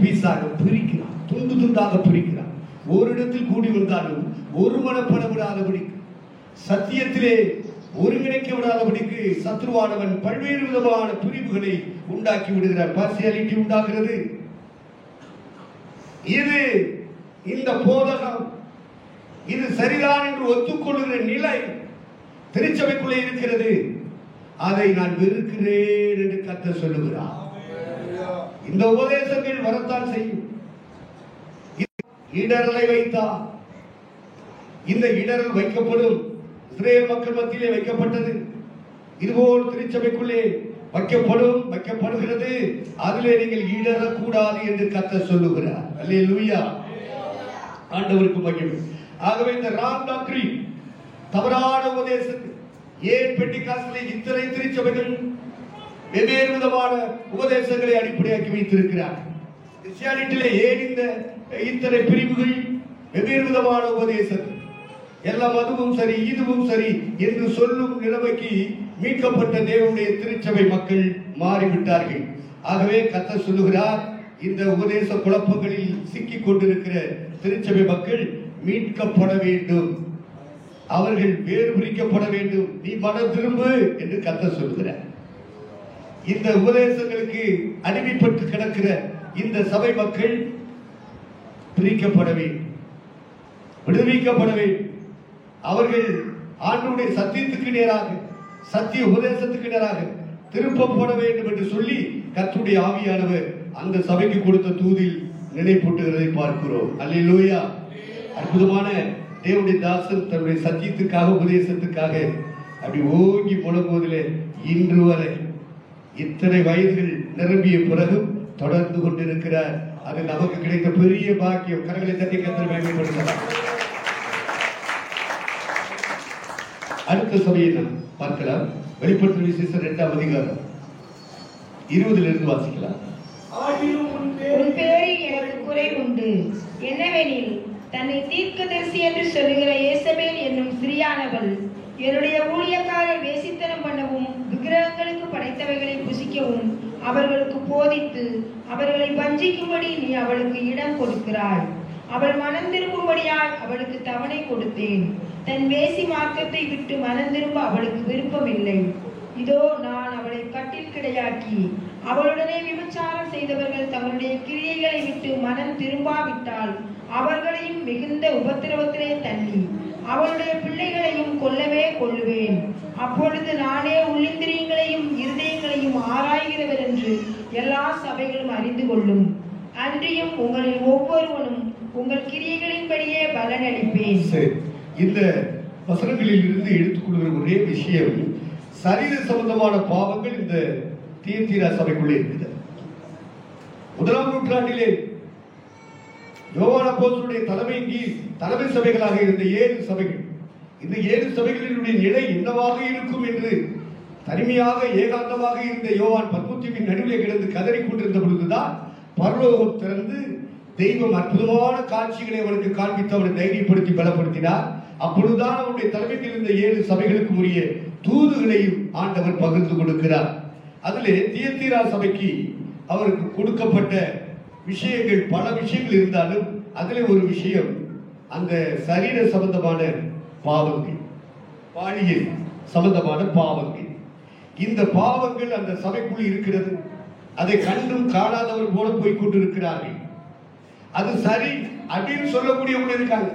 பீஸாக பிரிக்கிறான், துண்டு துண்டாக பிரிக்கிறான். ஒரு இடத்தில் கூடி வந்தாலும் ஒரு மனப்பட விடாதபடி, சத்தியத்திலே ஒருங்கிணைக்க விடாதபடிக்கு சத்ருவானவன் பல்வேறு விதமான பிரிவுகளை உண்டாக்கி விடுகிறார். பார்சியாலிட்டி உண்டாகிறது. இது இந்த போதகம் இது சரிதான் என்று ஒத்துக்கொள்கிற நிலை திருச்சபைக்குள்ளே இருக்கிறது. அதை நான் வெறுக்கிறேன் என்று கர்த்தர் சொல்லுகிறார். இந்த உபதேசங்கள் வரத்தான் செய்யும். இடரலை வைத்தார். இந்த இடரல் வைக்கப்படும். இஸ்ரேல் மக்கள் மத்தியிலே வைக்கப்பட்டது. இதுபோல் திருச்சபைக்குள்ளே வைக்கப்படுகிறது. அதிலே நீங்கள் இடரக்கூடாது என்று கர்த்தர் சொல்லுகிறார். அல்லேலூயா, ஆண்டவருக்கு மகிமை. ஆகவே இந்த ராங் டாக்டரின், தவறான உபதேசங்கள், ஏன் பெண்டிகாஸ்டிலே இத்தனை திருச்சபைகள் வெவ்வேறு விதமான உபதேசங்களை அடிப்படையாக்கி வைத்திருக்கிறார்? கிறிஸ்டியானிட்டியிலே ஏன் இந்த இத்தனை பிரிவுகள், வெவ்வேறு விதமான உபதேசங்கள், எல்லாம் அதுவும் சரி இதுவும் சரி என்று சொல்லும் நிலைமைக்கு மீட்கப்பட்ட தேவனுடைய திருச்சபை மக்கள் மாறிவிட்டார்கள். ஆகவே கர்த்தர் சொல்லுகிறார், இந்த உபதேச குழப்பங்களில் சிக்கிக் கொண்டிருக்கிற திருச்சபை மக்கள் மீட்கப்பட வேண்டும், அவர்கள் வேறு பிரிக்கப்பட வேண்டும். நீ மனம் திரும்பு என்று கர்த்தர் சொல்லுகிறார். இந்த உபதேசங்களுக்கு அடிமைப்பட்டு கிடக்கிற இந்த சபை மக்கள் பிரிக்கப்பட வேண்டும், விடுவிக்கப்பட வேண்டும். அவர்கள் ஆண்டவருடைய சத்தியத்துக்கு நேராக, சத்திய உபதேசத்துக்கு நேராக திருப்பப்பட வேண்டும் என்று சொல்லி கர்த்தருடைய ஆவியானவர் அந்த சபைக்கு கொடுத்த தூதில் நினைப்பூட்டுகிறதை பார்க்கிறோம். அல்லேலூயா, அற்புதமான தேவனுடைய தாசன் தன்னுடைய சத்தியத்துக்காக உபதேசத்துக்காக அப்படி ஓங்கி முழங்குவதிலே இன்று வரை இத்தனை வயதுகள் நிரம்பிய பிறகு தொடர்ந்து கொண்டிருக்கிறார். அது நமக்கு கிடைத்த பெரிய பாக்கியம். கரங்களை தட்டி கர்த்தரை மகிமைப்படுத்தலாம். அடுத்த சபையை நாம் பார்க்கலாம். வெளிப்படுத்தல் விசேஷம் 2ஆம் அதிகாரம் 20 வாசிக்கலாம். உன் பேரில் எனக்கு குறை உண்டு, என்னவெனில் தன்னை தீர்க்கதரிசி என்று சொல்லுகிற ஏசபேல் என்னும் ஸ்திரீயானவள் என்னுடைய ஊழியக்காரர் வேசித்தனம் பண்ணவும் விக்கிரகங்களுக்கு படைத்தவைகளை புசிக்கவும் அவர்களுக்கு போதித்து அவர்களை வஞ்சிக்கும்படி நீ அவளுக்கு இடம் கொடுக்கிறாய். அவள் மனம் திரும்பும்படியால் அவளுக்கு தவணை கொடுத்தேன். தன் வேசி மார்க்கத்தை விட்டு மனம் திரும்ப அவளுக்கு விருப்பமில்லை. இதோ நான் அவளை கட்டில் கிடையாக்கி அவளுடனே விபச்சாரம் செய்தவர்கள் தங்களுடைய கிரியைகளை விட்டு மனம் திரும்பாவிட்டால் அவர்களையும் மிகுந்த உபத்திரவத்திலே தள்ளி அவளுடைய பிள்ளைகளையும் கொல்லவே கொல்லுவேன். அப்பொழுது நானே உள்ளிந்திரியங்களையும் இருதயங்களையும் ஆராய்கிறவர் என்று எல்லா சபைகளும் அறிந்து கொள்ளும். அன்றியும் உங்களில் ஒவ்வொருவனும் உங்கள் கிரியைகளின்படியே பலனளிப்பேன். இந்த வசனங்களில் இருந்து எடுத்துக்கொள்கிற ஒரே விஷயம், சரீர சம்பந்தமான பாவங்கள் இந்த தியத்தீரா சபைக்குள்ளே இருக்குது. 1ஆம் நூற்றாண்டிலே யோவான் அப்போஸ்தலனுடைய தலைமையின் கீழ் தலைமை சபைகளாக இருந்த 7 சபைகள், இந்த 7 சபைகளினுடைய நிலை என்னவாக இருக்கும் என்று தனிமையாக ஏகாந்தமாக இருந்த யோவான் பத்மத்தீவின் நடுவிலே கிடந்து கதறி கொண்டிருந்த பொழுதுதான் பரலோகம் திறந்து தெய்வம் அற்புதமான காட்சிகளை அவனுக்கு காண்பித்து அவனை தைரியப்படுத்தி பலப்படுத்தினார். அப்பொழுதுதான் அவனுடைய தலைமையில் இருந்த 7 சபைகளுக்கு உரிய தூதுகளையும் ஆண்டவர் பகிர்ந்து கொடுக்கிறார். அதிலே தியத்தீரா சபைக்கு அவருக்கு கொடுக்கப்பட்ட விஷயங்கள் பல விஷயங்கள் இருந்தாலும் அதிலே ஒரு விஷயம் அந்த சரீர சம்பந்தமான பாவங்கள், பாலியல் சம்பந்தமான பாவங்கள். இந்த பாவங்கள் அந்த சபைக்குள் இருக்கிறது. அதை கண்டும் காணாதவர் போல போய் கொண்டிருக்கிறார்கள். அது சரி அப்படின்னு சொல்லக்கூடியவங்க இருக்காங்க.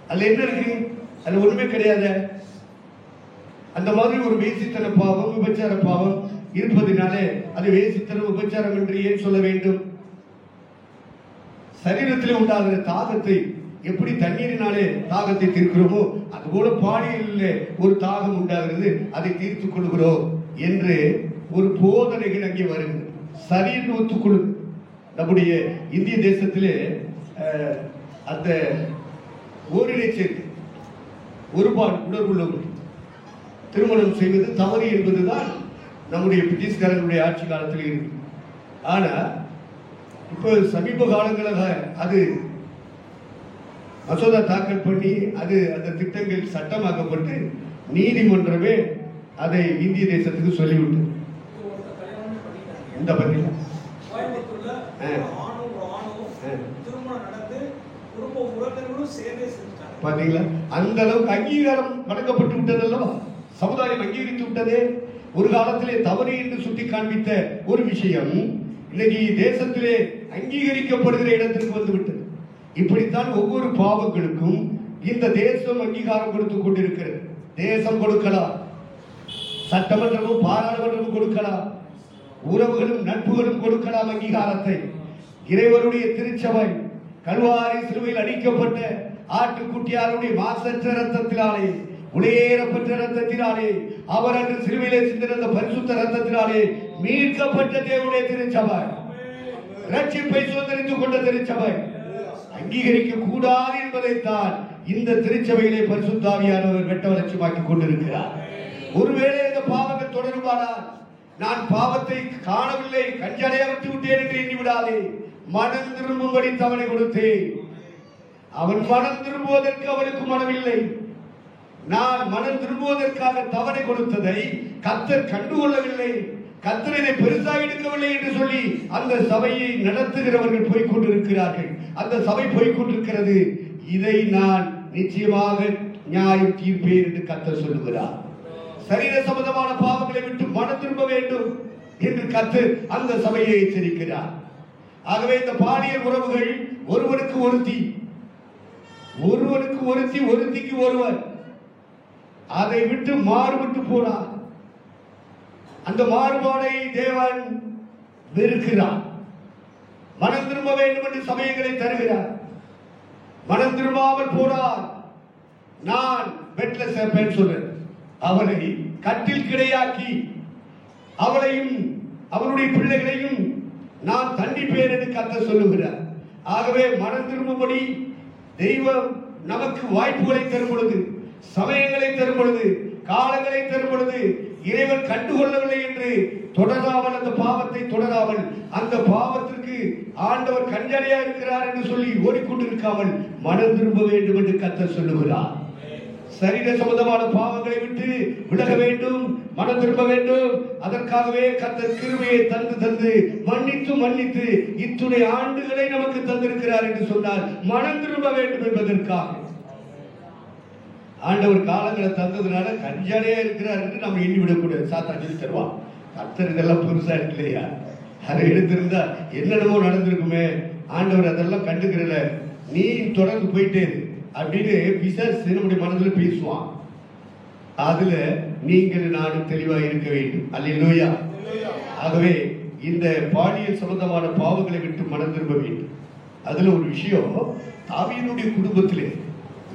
அதுல என்ன இருக்கு? அதுல ஒண்ணுமே கிடையாது. அந்த மாதிரி ஒரு வேசித்தன பாவம், விபச்சார பாவம் இருப்பதினாலே அது வேசித்தனம் விபச்சாரம் என்று ஏன் சொல்ல வேண்டும்? சரீரத்தில் உண்டாகிற தாகத்தை எப்படி தண்ணீரினாலே தாகத்தை தீர்க்கிறோமோ அதுபோல பாலியலில் ஒரு தாகம் உண்டாகிறது, அதை தீர்த்துக் கொள்கிறோம் என்று ஒரு போதனைகள் அங்கே வருகிறது. சரின்னு ஒத்துக்கொள்ளு. நம்முடைய இந்திய தேசத்திலே அந்த ஓரினை சேர்க்கை, ஒருபாடு உணர்வுள்ளவர்கள் திருமணம் செய்வது தவறு என்பதுதான் நம்முடைய பிரிட்டிஷ்காரர்களுடைய ஆட்சி காலத்தில் இருக்கு. ஆனா இப்ப சமீப காலங்களாக அது மசோதா தாக்கல் பண்ணி அது அந்த திட்டங்கள் சட்டமாக்கப்பட்டு நீதிமன்றமே அதை இந்திய தேசத்துக்கு சொல்லிவிட்டு இந்த பதில பாத்தீங்களா, அந்த அளவுக்கு அங்கீகாரம் வழங்கப்பட்டு விட்டது அல்லவா? சமுதாயம் அங்கீகரித்து விட்டதே. ஒரு காலத்திலே தவறு என்று சுட்டி காண்பித்த ஒரு விஷயம் இன்னைக்கு தேசத்திலே அங்கீகரிக்கப்படுகிற இடத்திற்கு வந்து விட்டது. இப்படித்தான் ஒவ்வொரு பாவங்களுக்கும் இந்த தேசம் அங்கீகாரம் கொடுத்து கொண்டிருக்கிறது. தேசம் கொடுக்கலாம், சட்டமன்றமும் பாராளுமன்றமும் கொடுக்கலாம், உறவுகளும் நட்புகளும் கொடுக்கலாம் அங்கீகாரத்தை. இறைவனுடைய திருச்சபை கல்வாரி சிலுவையில் அடிக்கப்பட்ட ஆட்டுக்குட்டியாருடைய மாசற்ற ரத்தத்தினாலே, உடையேறப்பட்ட ரத்தத்தினாலே, அவர் அன்று சிலுவையிலே சிந்திருந்த பரிசுத்த ரத்தத்தினாலே மீட்கப்பட்ட தேவனுடைய திருச்சபை, ரட்சிப்பை சுதந்திரித்துக் கொண்ட திருச்சபை அங்கீகரிக்க கூடாது என்பதைத்தான் இந்த திருச்சபையிலே பரிசுத்த ஆவியானவர் வெட்ட வளர்ச்சியாக்கி கொண்டிருக்கிறார். ஒருவேளை இந்த பாவங்கள் தொடருமானால் நான் பாவத்தை காணவில்லை, கஞ்சடைய விட்டு விட்டேன் என்று எண்ணி விடாதே. மனம் திரும்பும்படி தவணை கொடுத்தேன். அவன் மனம் திரும்புவதற்கு அவனுக்கு மனமில்லை. நான் மனம் திரும்புவதற்காக தவணை கொடுத்ததை கர்த்தர் கண்டுகொள்ளவில்லை, கர்த்தரை பெருசாக எடுக்கவில்லை என்று சொல்லி அந்த சபையை நடத்துகிறவர்கள் போய்கொண்டிருக்கிறார்கள். அந்த சபை போய்கொண்டிருக்கிறது. இதை நான் நிச்சயமாக நியாயம் தீர்ப்பேன் என்று கர்த்தர் சொல்லுகிறார். சரீர சம்பந்தமான பாவங்களை விட்டு மனம் திரும்ப வேண்டும் என்று கர்த்தர் அந்த சபையை எச்சரிக்கிறார். ஆகவே இந்த பாலியல் உறவுகள் ஒருவனுக்கு ஒருத்தி, ஒருவனுக்கு ஒருத்தி, ஒருத்திக்கு ஒருவர், அதை விட்டு மாறுபட்டு போனார். அந்த மாறுபாடை தேவன் வெறுக்கிறார். மனம் திரும்ப வேண்டும் என்று சமயங்களை தருகிறார். மனம் திரும்பாமல் போனார் நான் பெட்ல சேர்ப்பேன்னு சொல்றேன். அவளை கட்டில் கிடையாக்கி அவளையும் அவளுடைய பிள்ளைகளையும் நான் தண்டிப்பேன் என்று கர்த்தர் சொல்லுகிறார். ஆகவே மனம் திரும்பும்படி தெய்வம் நமக்கு வாய்ப்புகளை தரும் பொழுது, சமயங்களை தரும் பொழுது, காலங்களை தரும் பொழுது இறைவன் கண்டுகொள்ளவில்லை என்று தொடராமல், அந்த பாவத்தை தொடராமல், அந்த பாவத்திற்கு ஆண்டவர் கஞ்சனையா இருக்கிறார் என்று சொல்லி ஓடிக்கொண்டிருக்காமல் மனம் திரும்ப வேண்டும் என்று கர்த்தர் சொல்லுகிறார். சரீர சம்பந்தமான பாவங்களை விட்டு விலக வேண்டும், மனம் திரும்ப வேண்டும். அதற்காகவே கர்த்தர் கிருபையை தந்து தந்து மன்னித்து மன்னித்து இத்துணை ஆண்டுகளை நமக்கு தந்திருக்கிறார் என்று சொன்னார். மனம் திரும்ப வேண்டும் என்பதற்காக ஆண்டவர் காலங்களை தந்ததுனால கஞ்சனையா இருக்கிறார் என்று நம்ம எண்ணிவிடக்கூடாது. சாத்தான் சொல்லி தருவான், கர்த்தர் இதெல்லாம் பெருசா இல்லையா, அதை எடுத்திருந்தா என்னென்னமோ நடந்திருக்குமே, ஆண்டவர் அதெல்லாம் கண்டுக்கிறல, நீ தொடர்ந்து போயிட்டே அப்படின்னு பிசாசு நம்முடைய மனதில் பேசுவான். அதுல நீங்கள் நானும் தெளிவாக இருக்க வேண்டும். அல்லேலூயா. ஆகவே இந்த பாலியல் சம்பந்தமான பாவங்களை விட்டு மனம் திரும்ப வேண்டும். அதுல ஒரு விஷயம், தாவீதுடைய குடும்பத்திலே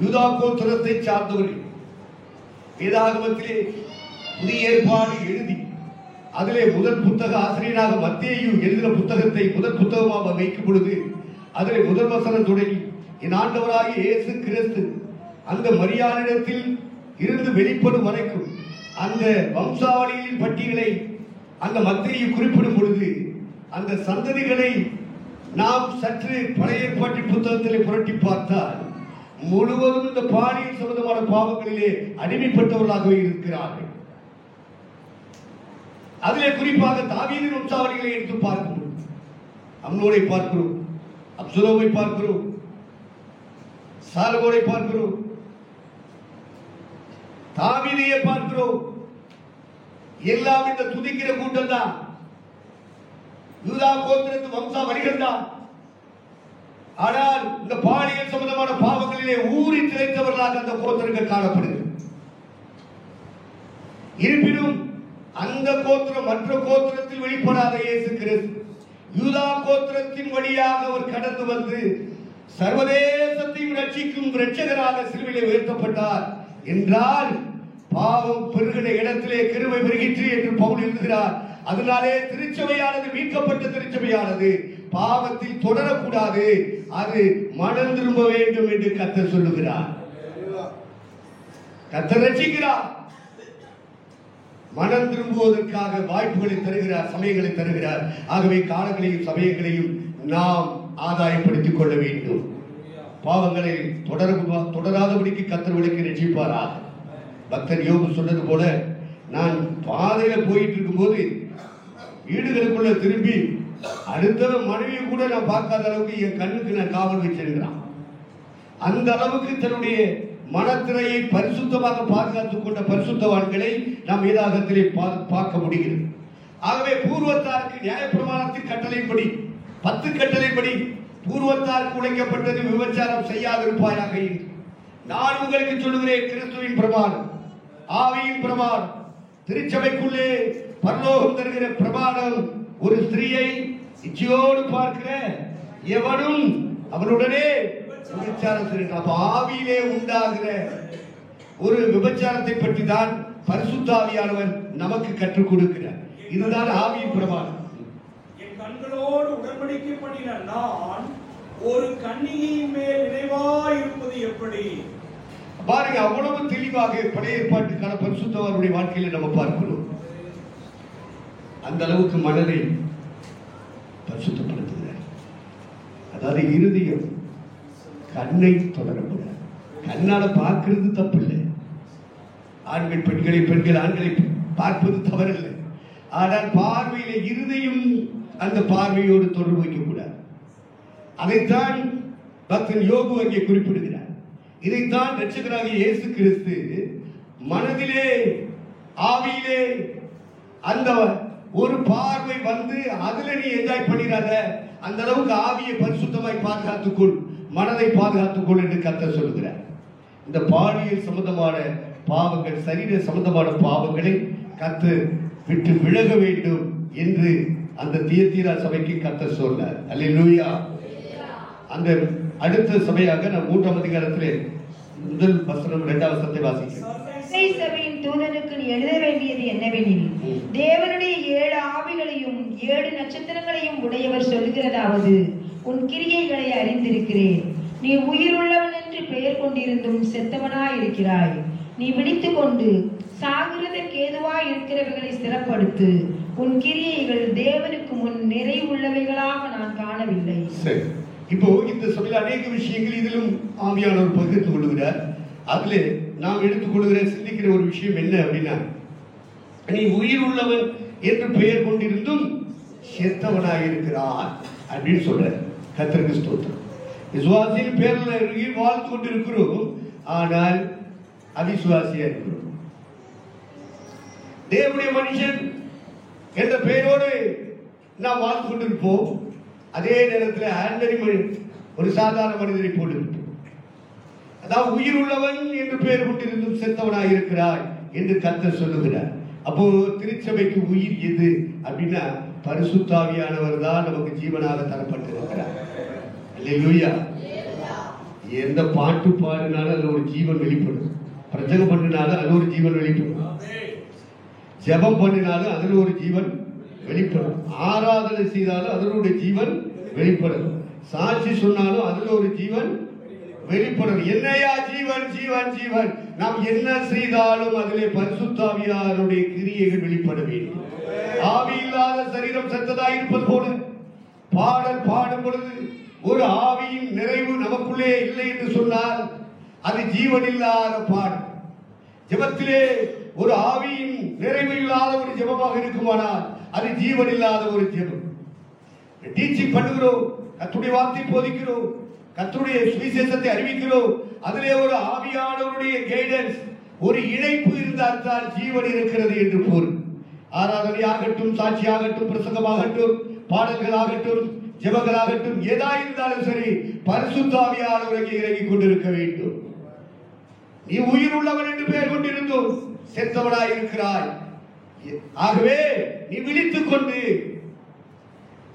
யூதா கோத்திரத்தை சார்ந்தவர்கள் வேதாகமத்திலே புதிய ஏற்பாடு எழுதி அதிலே முதல் புத்தக ஆசிரியராக மத்தேயு எழுதின புத்தகத்தை முதல் புத்தகமாக வைக்கும் பொழுது அதிலே முதல் வசனம் தொடங்கி என் ஆண்டவராகிய இயேசு கிறிஸ்து அந்த மரியாளிடத்தில் இருந்து வெளிப்படும் வரைக்கும் அந்த வம்சாவளியின் பட்டியலை அந்த மத்தேயு குறிப்பிடும் பொழுது அந்த சந்ததிகளை நாம் சற்று பழைய ஏற்பாட்டின் புத்தகத்திலே புரட்டி பார்த்தால் முழுவதும் இந்த பாலியல் சம்பந்தமான பாவங்களிலே அடிமைப்பட்டவர்களாகவே இருக்கிறார்கள். அதிலே குறிப்பாக தாவீதின் வம்சாவளிகளை எடுத்து பார்க்கிறோம். அம்னோனை பார்க்கிறோம், அப்சலோமை பார்க்கிறோம், சாலமோனை பார்க்கிறோம், தாவீதையை பார்க்கிறோம். எல்லாம் இந்த துதிக்கிற கூட்டம் தான், யூதா கோத்திரத்து வம்சாவளிகள் தான். ஆனால் இந்த பாலியல் சம்பந்தமான பாவங்களிலே ஊறி திளைத்தவர்களாக அந்த கோத்திரங்கள் காணப்படுகிறது. இருப்பினும் அந்த கோத்திரம் மற்ற கோத்திரத்தில் வெளிப்படாத இயேசு கிறிஸ்து யூதா கோத்திரத்தின் வழியாக அவர் கடந்து வந்து சர்வதேசத்தையும் ரட்சிக்கும் இரட்சகராக சிலுவையிலே உயர்த்தப்பட்டார் என்றால் பாவம் பெருகிற இடத்திலே கிருபை பெருகிற்று என்று பவுல் எழுதுகிறார். அதனாலே திருச்சபையானது, மீட்கப்பட்ட திருச்சபையானது பாவத்தில் தொடரக்கூடாது, அது மனம் திரும்ப வேண்டும் என்று கர்த்தர் சொல்லுகிறார். கர்த்தர் ரட்சிக்கிறார், மனம் திரும்புவதற்காக வாய்ப்புகளை தருகிறார், சமயங்களை தருகிறார். ஆகவே காலங்களையும் சமயங்களையும் நாம் ஆதாயப்படுத்திக் கொள்ள வேண்டும். பாவங்களை தொடராதபடிக்கு கர்த்தர் விளக்கி ரட்சிப்பாராக. பக்தர் யோபு சொன்னது போல, நான் பாதையில போயிட்டு இருக்கும் போது வீடுகளுக்குள்ள திரும்பி அடுத்தவன் மனைவியை கூட நான் பார்க்காத அளவுக்கு என் கண்ணுக்கு நான் காவல் வச்சிருக்கிறான். அந்த அளவுக்கு தன்னுடைய மனத்திரையை பரிசுத்தமாக பாதுகாத்துக் கொண்ட பரிசுத்தவான்களை நாம் வேதாகத்திலே பார்க்க முடிகிறது. ஆகவே பூர்வத்தாருக்கு நியாயப்பிரமாணத்தின் கட்டளைப்படி 10 கட்டளைப்படி பூர்வத்தாருக்கு உழைக்கப்பட்டது விபச்சாரம் செய்யாதிருப்பாயாக. நான் உங்களுக்கு சொல்லுகிறேன், கிறிஸ்துவின் பிரமாணம், ஆவியின் பிரமாணம், திருச்சபைக்குள்ளே பரலோகம் தருகிற பிரமாணம், ஒரு ஸ்திரீயை இச்சையோடு பார்க்கிற எவனும் அவனுடனே விபச்சாரம் செய்கிறான். ஆவியிலே உண்டாகிற ஒரு விபச்சாரத்தை பற்றி தான் பரிசுத்த ஆவியானவர் நமக்கு கற்றுக் கொடுக்கிறார். இதுதான் ஆவியின் பிரமாணம். என் கண்களோடு உடன்படிக்கை பண்ணின நான் ஒரு கன்னிகையின் மேல் நினைவாய் இருப்பது எப்படி? பாருங்க, அவ்வளவு தெளிவாக பழைய ஏற்பாட்டுக்கான பரிசுத்தவானுடைய வாழ்க்கையில நம்ம பார்க்கிறோம். அந்த அளவுக்கு மனதை பரிசுத்தப்படுத்துகிறார். அதாவது இருதயம் கண்ணை தொடரக்கூடாது. கண்ணால பார்க்கிறது தப்பு இல்லை, ஆண்கள் பெண்களை, பெண்கள் ஆண்களை பார்ப்பது தவறில்லை. ஆனால் பார்வையில இருதயம் அந்த பார்வையோடு தொடர்பு வைக்கக்கூடாது. அதைத்தான் பக்தன் யோபு அங்கே குறிப்பிடுகிறார். இதைத்தான் இரட்சகராகிய இயேசு கிறிஸ்து மனதிலே, ஆவியிலே அந்த ஒரு பார்வை வந்து அதுல நீ என்ஜாய் பண்ணிடாத, அந்த அளவுக்கு ஆவியை பரிசுத்தமாய் பாதுகாத்துக்கொள், மனதை பாதுகாத்துக்கொள் என்று கர்த்தர் சொல்லுகிறார். இந்த பாலியல் சம்பந்தமான பாவங்கள், சரீர சம்பந்தமான பாவங்களை கர்த்தர் விட்டு விலக வேண்டும் என்று அந்த தியத்தீரா சபைக்கு கர்த்தர் சொன்னார். அல்லேலூயா. அந்த அடுத்த சபையாக நான் 3ஆம் அதிகாரத்திலே முதல் வசனம் 2வது வசனத்தை வாசிக்கிறேன். சர்தை சபையின் தூதனுக்கு நீ எழுத வேண்டியது என்னவெனில், தேவனுடைய 7 ஆவிகளையும் 7 நட்சத்திரங்களையும் உடையவர் சொல்லுகிறதாவது, உன் கிரியைகளை அறிந்திருக்கிறேன். நீ உயிருள்ளவன் என்று பெயர் கொண்டிருந்தும் செத்தவனாயிருக்கிறாய். நீ விழித்துக் கொண்டு சாகிறதற்கு ஏதுவாய் இருக்கிறவைகளை சிறப்படுத்து. உன் கிரியைகள் தேவனுக்கு முன் நிறைவுள்ளவைகளாக நான் காணவில்லை. சரி, இப்போ இந்த சபையில் அநேக விஷயங்கள் இதிலும் ஆவியானவர் பகிர்ந்து கொள்ளுகிறார். அதிலே நாம் எடுத்துக்கொள்கிற சிந்திக்கிற ஒரு விஷயம் என்ன அப்படின்னா, நீ உயிர் உள்ளவன் என்று பெயர் கொண்டிருந்தும் செத்தவனாயிருக்கிறார் அப்படின்னு சொல்ற. கர்த்தருக்கு ஸ்தோத்திரம். விசுவாசியின் பேர்ல வாழ்ந்து கொண்டிருக்கிறோம், ஆனால் அவிசுவாசியா இருக்கிறோம். தேவனுடைய மனுஷன் என்ற பெயரோடு நாம் வாழ்ந்து கொண்டிருப்போம். அதே நேரத்தில் ஆண்டனி ஒரு சாதாரண மனிதரை போட்டிருப்போம். அதாவது உயிர் உள்ளவன் என்று பெயர் கொண்டிருந்தும் செத்தவனாக இருக்கிறாய் என்று கர்த்தர் சொல்லுகிறார். அப்போ திருச்சபைக்கு உயிர் எது அப்படின்னா, பரிசுத்த ஆவியானவர் தான் நமக்கு ஜீவனாக தரப்பட்டிருக்கிறார். அல்லேலூயா. எந்த பாட்டு பாடினாலும் அதுல ஒரு ஜீவன் வெளிப்படும். பிரசங்கம் பண்ணினாலும் அதுல ஒரு ஜீவன் வெளிப்படும். ஜெபம் பண்ணினாலும் அதுல ஒரு ஜீவன் வெளிப்படும். ஆராதனை செய்தாலும் அதனுடைய ஜீவன் வெளிப்படும். சாட்சி சொன்னாலும் அதுல ஒரு ஜீவன் வெளிப்படும். என்னையா ஜீவன் ஜீவன் ஜீவன். நாம் என்ன செய்தாலும் அதிலே பரிசுத்த ஆவியாருடைய கிரியைகள் வெளிப்பட வேண்டும். ஆவி இல்லாத சரீரம் செத்ததாக இருப்பது போல பாடல் பாடும் பொழுது ஒரு ஆவியின் நிறைவு நமக்குள்ளே இல்லை என்று சொன்னால் அது ஜீவன் இல்லாத பாடல். ஜெபத்திலே ஒரு ஆவியின் நிறைவு இல்லாத ஒரு ஜெபமாக இருக்குமானால் அது ஜீவன் இல்லாத ஒரு ஜெபம். டீச்சிங் பண்ணுகிறோம், கர்த்தருடைய வார்த்தை போதிக்கிறோம், கர்த்தருடைய சுவிசேஷத்தை அறிவிக்கிறோம். அதிலே ஒரு ஆவியானவருடைய கைடன்ஸ், ஒரு இணைப்பு இருந்தால் தான் ஜீவன் இருக்கிறது என்று பொருள். ஆராதனையாகட்டும், சாட்சியாகட்டும், பிரசங்கமாகட்டும், பாடல்களாகட்டும், ஜெபங்களாகட்டும், எதா இருந்தாலும் சரி பரிசுத்த ஆவியானவரை இறங்கி கொண்டிருக்க வேண்டும். நீ உயிர் உள்ளவன் என்று பெயர் கொண்டிருந்தோம் செத்தவனாய் இருக்கிறாய். ஆகவே நீ விழித்துக் கொண்டு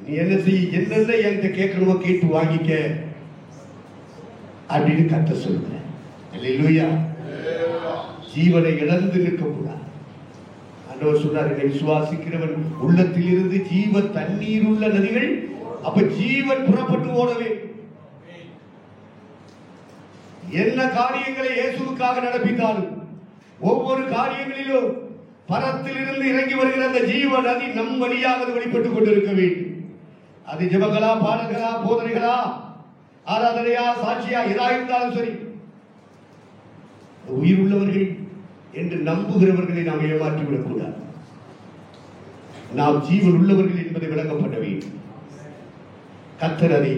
நீ என்ன செய், என்னென்ன என்கிட்ட கேட்கணுமோ கேட்டு வாங்கிக்க அப்படின்னு கர்த்தர் சொல்றேன். அல்லேலூயா. ஜீவனை இழந்து நிற்க கூடாது. ஆண்டவர் சொன்னார், என்னை விசுவாசிக்கிறவன் உள்ளத்தில் இருந்து ஜீவ தண்ணீர் உள்ள நதிகள், அப்ப ஜீவன் புறப்பட்டு ஓடவே. என்ன காரியங்களை இயேசுவுக்காக நடப்பித்தாலும் ஒவ்வொரு காரியங்களிலும் பரத்தில் இருந்து இறங்கி வருகிற அந்த ஜீவ நதி நம் வழியாக வெளிப்பட்டுக் கொண்டிருக்க வேண்டும். அது ஜெபங்களா, பாடல்களா, போதனைகளா, ஆராதனையா, சாட்சியா, எதா இருந்தாலும் சரி, உயிர் உள்ளவர்கள் என்று நம்புகிறவர்களை நாம் ஏமாற்றிவிடக் கூடாது. நாம் ஜீவன் உள்ளவர்கள் என்பதை விளங்கப்பட வேண்டும். கர்த்தர் அதை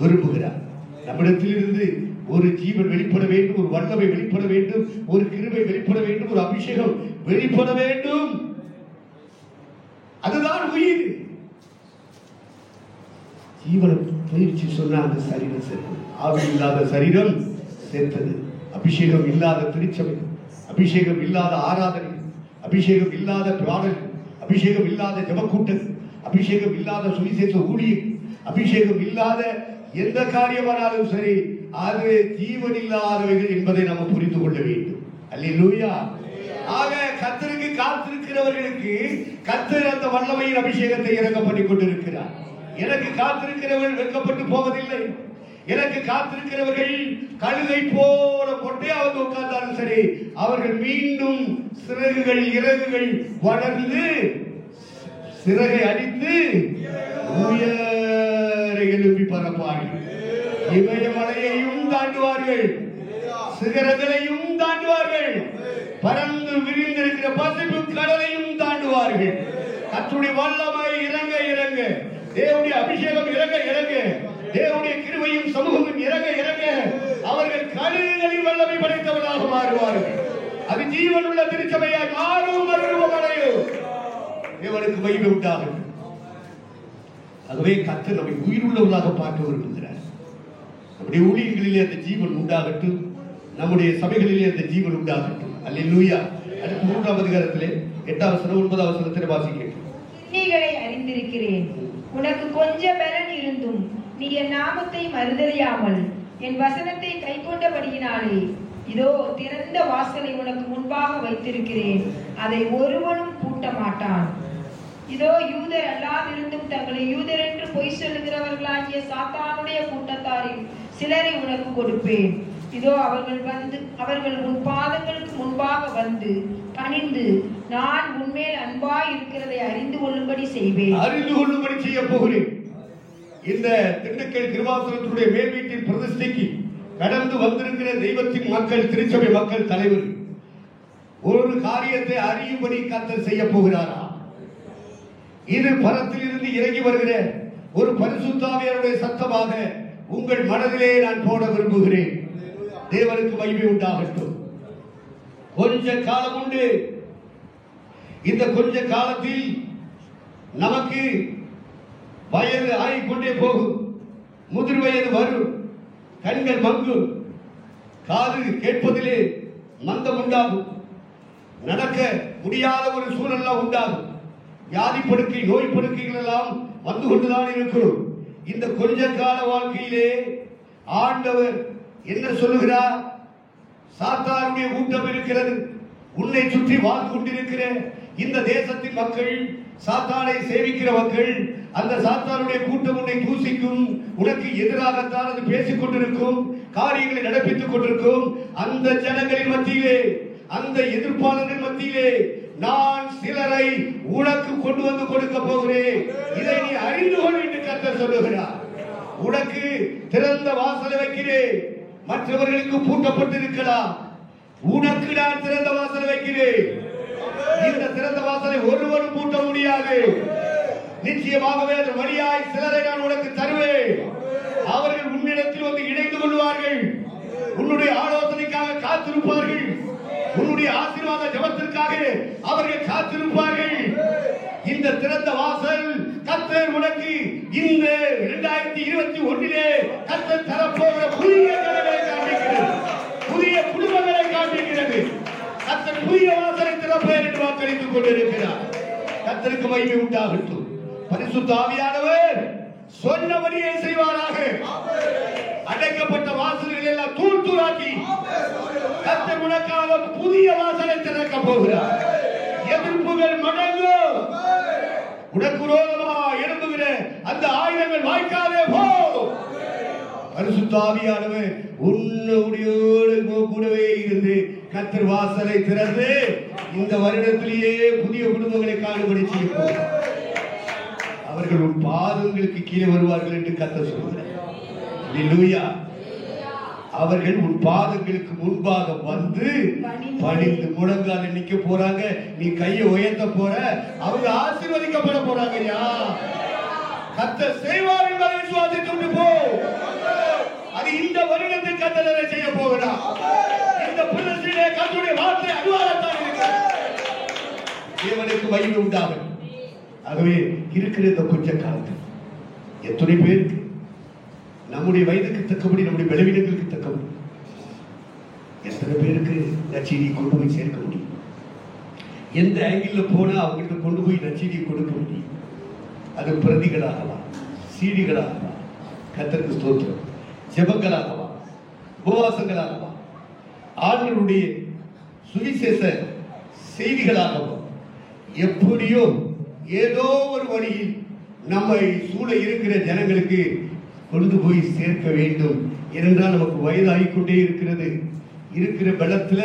விரும்புகிறார். நம்மிடத்தில் இருந்து ஒரு ஜீவன் வெளிப்பட வேண்டும், ஒரு வல்லமை வெளிப்பட வேண்டும், ஒரு கிருபை வெளிப்பட வேண்டும், ஒரு அபிஷேகம் வெளிப்பட வேண்டும். அதுதான் உயிர். ஜீவனை பயிற்சி சொன்ன அந்த சரீரம் செத்தது. ஆவி இல்லாத சரீரம் செத்தது. அபிஷேகம் இல்லாத திருச்சபை, அபிஷேகம் இல்லாத ஆராதனை, அபிஷேகம் இல்லாத பாடல், அபிஷேகம் இல்லாத ஜெபக்கூட்டம், அபிஷேகம் இல்லாத சுவிசேஷ ஊழியம், அபிஷேகம் இல்லாத எந்த காரியமானாலும் சரி அது ஜீவன் இல்லாதவைகள் என்பதை நாம் புரிந்து கொள்ள வேண்டும். அல்லேலூயா. ஆக கர்த்தருக்கு காத்திருக்கிறவர்களுக்கு கர்த்தர் அந்த வல்லமையின் அபிஷேகத்தை இறங்க பண்ணி கொண்டிருக்கிறார். எனக்கு காத்திருக்கிறவர்கள் வெட்கப்பட்டு போவதில்லை. எனக்கு காத்திருக்கிறவர்கள் கழுகை போல போட்டே அவங்க உட்கார்ந்தாலும் சரி, அவர்கள் மீண்டும் சிறகுகள் இறகுகள் வளர்ந்து சிறகை அடித்து உயர எழுப்பி பறப்பார்கள். இமயமலையையும் தாண்டுவார்கள், சிகரங்களையும் தாண்டுவார்கள், பறந்து விரிந்திருக்கிற பசிபிக் கடலையும் தாண்டுவார்கள். கர்த்தருடைய வல்லமை இறங்க இறங்க, தேவனுடைய அபிஷேகம் இறங்க இறங்க, தேவனுடைய கிருபையும் சமூகமும் இறங்க இறங்க அவர்கள் கழுகுகளின் வல்லமை படைத்தவர்களாக மாறுவார்கள். அது ஜீவனுள்ள திருச்சபையாய் மாறும். மறுரூபமடையும். தேவனுக்கு மகிமை உண்டாகும். ஆகவே கர்த்தர் நம்மை உயிருள்ளவர்களாக பார்க்க விரும்புகிறார். நம்முடைய ஊழியங்களிலே அந்த ஜீவன் உண்டாகட்டும், நம்முடைய சபைகளிலே அந்த ஜீவன் உண்டாகட்டும். அல்லேலூயா. அடுத்து 3ஆம் அதிகாரத்திலே 8ஆம் வசனம் 9ஆம் வசனத்தை வாசிக்கிறேன். கிரியைகளை அறிந்திருக்கிறேன். உனக்கு கொஞ்சம் பலன் இருந்தும் நீ என் நாமத்தை மறுதலியாமல் என் வசனத்தை கைக்கொண்டபடியினாலே இதோ திறந்த வாசலை உனக்கு முன்பாக வைத்திருக்கிறேன், அதை ஒருவனும் பூட்ட மாட்டான். இதோ யூதர் அல்லாதிருந்தும் தங்களை யூதர் என்று பொய் சொல்லுகிறவர்களாகிய சாத்தானுடைய கூட்டத்தாரில் சிலரை உனக்கு கொடுப்பேன். இதோ அவர்கள் உன் பாதங்களுக்கு முன்பாக வந்து பணிந்து நான் உன்மேல் அன்பாய் இருக்கிறதை அறிந்து கொள்ளும்படி செய்ய போகிறேன். இந்த திண்டுக்கல் கிருபாசனத்துடைய மேல் வீட்டின் பிரதிஷ்டைக்கு கடந்து வந்திருக்கிற தெய்வத்தின் மக்கள், திருச்சபை மக்கள், தலைவர் ஒரு காரியத்தை அறியும்படி கர்த்தர் செய்ய போகிறாரா? இது பரத்திலிருந்து இறங்கி வருகிற ஒரு பரிசுத்த ஆவியானவருடைய சத்தமாக உங்கள் மனதிலே நான் போட விரும்புகிறேன். தேவனுக்கு மகிமை உண்டாகட்டும். கொஞ்ச காலம் உண்டு. இந்த கொஞ்ச காலத்தில் நமக்கு வயது ஆகிக்கொண்டே போகும். முதிர் வயது வரும். கண்கள் மங்கும். காது கேட்பதிலே மந்தம் உண்டாகும். நடக்க முடியாத ஒரு சூழல் உண்டாகும். வியாதி படுக்கை, நோய் படுக்கைகள் எல்லாம் வந்து கொண்டுதான் இருக்கிறோம். இந்த கொஞ்ச கால வாழ்க்கையிலே ஆண்டவர் என்ன சொல்லுகிறார்? சாத்தானுடைய கூட்டம் இருக்கிறது. உன்னை சுற்றி வாழ்ந்து கொண்டிருக்கிற இந்த தேசத்தின் மக்கள், சாத்தானை சேவிக்கிற மக்கள், அந்த சாத்தானுடைய கூட்டம் உன்னை தூசிக்கும். உனக்கு எதிராகத்தான் அது பேசிக் கொண்டிருக்கும், காரியங்களை நடப்பித்துக் கொண்டிருக்கும். அந்த ஜனங்களின் மத்தியிலே, அந்த எதிர்ப்பாளர்கள் மத்தியிலே நான் சிலரை உனக்கு கொண்டு வந்து கொடுக்க போகிறேன். இதை நீ அறிந்து கொள் என்று கர்த்தர் சொல்லுகிறார். உனக்கு திறந்த வாசலை வைக்கிறேன். மற்றவர்களுக்கு பூட்டப்பட்டிருக்கலாம், உனக்கு நான் திறந்த வாசலை வைக்கிறேன். இந்த திறந்த வாசலை ஒருவரும் பூட்ட முடியாது. நிச்சயமாகவே அதன் வழியாய் சிலரை நான் உனக்கு தருவேன். அவர்கள் உன்னிடத்தில் வந்து இணைந்து கொள்வார்கள். உன்னுடைய ஆலோசனைக்காக காத்திருப்பார்கள். உன்னுடைய ஆசீர்வாத ஜெபத்திற்காக அவர்கள் காத்திருப்பார்கள். இந்த திறந்த வாசல் கர்த்தர் உனக்கு இந்த 2021 கர்த்தர் தரப்போகிற புதிய கனவை காண்பிக்கிறது, புதிய குடும்பங்களை காண்பிக்கிறது. கர்த்தர் புதிய வாசலை திறப்பேன் என்று வாக்களித்துக் கொண்டிருக்கிறார். கர்த்தருக்கு மகிமை உண்டாகட்டும். பரிசுத்த ஆவியானவர் சொன்னபடியே செய்வாராக. அடைக்கப்பட்ட வாசல்கள் எல்லாம் தூள் தூளாக்கி கர்த்தர் உனக்காக புதிய வாசலை திறக்க போகிறார். எதிர்ப்புகள் மடங்கும். உனக்கு விரோதமாக எழும்புகிற அந்த ஆயுதங்கள் வாய்க்காதே போ. பரிசுத்த ஆவியானவர் உன்னோடு கூடவே இருந்து கர்த்தர் வாசலை திறந்து இந்த வருடத்திலேயே புதிய குடும்பங்களை காணும்படி செய்ய போகிறார். அவர்கள் உன் பாதங்களுக்கு கீழே வருவார்கள் என்று கர்த்தர் சொல்கிறார். அல்லேலூயா. அவர்கள் உன் பாதங்களுக்கு முன்பாக வந்து பணிந்து முழங்கால நிக்க போறாங்க. நீ கையை உயர்த்த போற, அவங்க ஆசீர்வதிக்கப்பட போறாங்க. கர்த்தர் செய்வார் என்பதை விசுவாசித்து போ. அது இந்த வருடத்தில் கர்த்தர் செய்ய போகிறார். இந்த புதிய கர்த்தருடைய வார்த்தை அருவாளத்தான் இருக்கிறது. தேவனுக்கு மகிமை உண்டாகும். ஆகவே இருக்கிற இந்த கொஞ்ச காலத்தில் எத்தனை பேருக்கு நம்முடைய வயதுக்கு தக்கபடி, நம்முடைய பலவீனங்களுக்கு தக்கபடி எத்தனை பேருக்கு நற்செய்தியை கொண்டு போய் சேர்க்க முடியும்? எந்த ஆங்கிள் போனா அவங்களுக்கு கொண்டு போய் நற்செய்தியை கொடுக்க முடியும்? அது பிரதிகளாகவா, சீடிகளாகவா, கர்த்தருக்கு ஸ்தோத்திரம், ஜெபங்களாகவா, உபவாசங்களாகவா, ஆண்டவருடைய சுவிசேஷ செய்திகளாகவா, எப்படியோ ஏதோ ஒரு வழியில் நம்மை சூழ இருக்கிற ஜனங்களுக்கு கொண்டு போய் சேர்க்க வேண்டும். ஏனென்றால் நமக்கு வயதாகிக்கொண்டே இருக்கிறது. இருக்கிற பலத்துல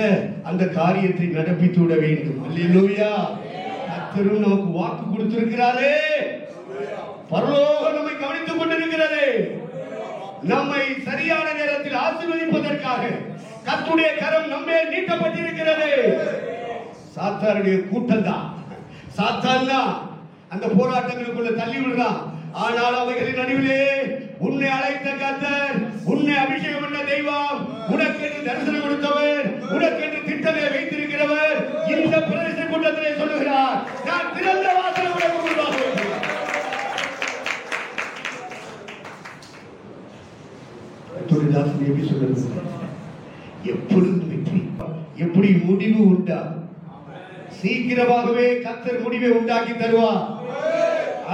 அந்த காரியத்தை நடப்பித்து விட வேண்டும். அல்லேலூயா. கர்த்தர் நமக்கு வாக்கு கொடுத்திருக்கிறாரே. பரலோகம் நம்மை கவனித்துக் கொண்டிருக்கிறது. நம்மை சரியான நேரத்தில் ஆசீர்வதிப்பதற்காக கர்த்தருடைய கரம் நம்மே நீட்டப்பட்டிருக்கிறது. சாத்தானுடைய கூட்டம் தான், சாத்தான் தான் அந்த போராட்டங்களுக்குள்ள தள்ளி விடுறான். ஆனால் அவைகளின் நடுவிலே உன்னை அழைத்த கர்த்தர், உன்னை அபிஷேகம் பண்ண தெய்வம், உனக்கென்று தரிசனம் கொடுத்தவர், உனக்கென்று திட்டத்தை வைத்திருக்கிறவர் இந்த பிரதேச கூட்டத்திலே சொல்லுகிறார், நான் திறந்த வாசலை உனக்கு முன்பாக வைக்கிறேன். எப்படி சொல்லுங்க? எப்பொழுது வெற்றி, எப்படி முடிவு உண்டா? சீக்கிரமாகவே கர்த்தர் முடிவை உண்டாக்கி தருவார்.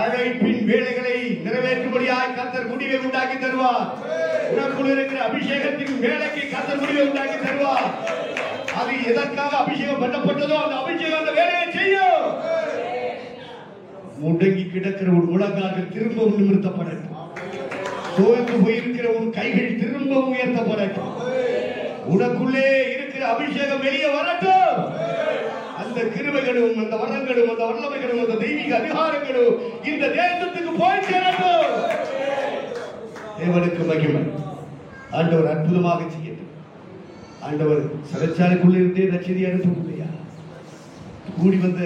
அழைப்பின் வேலைகளை நிறைவேற்றும்படியாய் கர்த்தர் முடிவை உண்டாக்கி தருவார். உனக்குள் இருக்கிற அபிஷேகத்தின் வேலைக்கு கர்த்தர் முடிவை உண்டாக்கி தருவார். அது எதற்காக அபிஷேகம் பண்ணப்பட்டதோ அந்த அபிஷேகம் அந்த வேலையை செய்யும். முடங்கி கிடக்கிற ஒரு முழங்கால்கள் திரும்பவும் நிமிர்த்தப்படட்டும். சோர்ந்து போயிருக்கிற உன் கைகள் திரும்பவும் உயர்த்தப்படட்டும். உனக்குள்ளே இருக்கிற அபிஷேகம் வெளியே வரட்டும். அந்த கிருபைகளும் அந்த வரங்களும் அந்த வல்லமைகளும் அந்த தெய்வீக அதிகாரங்களும் இந்த தேசத்துக்கு போய் சேரட்டும். தேவனுக்கு மகிமை. ஆண்டவர் அற்புதமாக செய்யட்டும். ஆண்டவர் சிறைச்சாலைக்குள்ளே இருந்தே நச்செய்தி அனுப்பவில்லையா? கூடி வந்த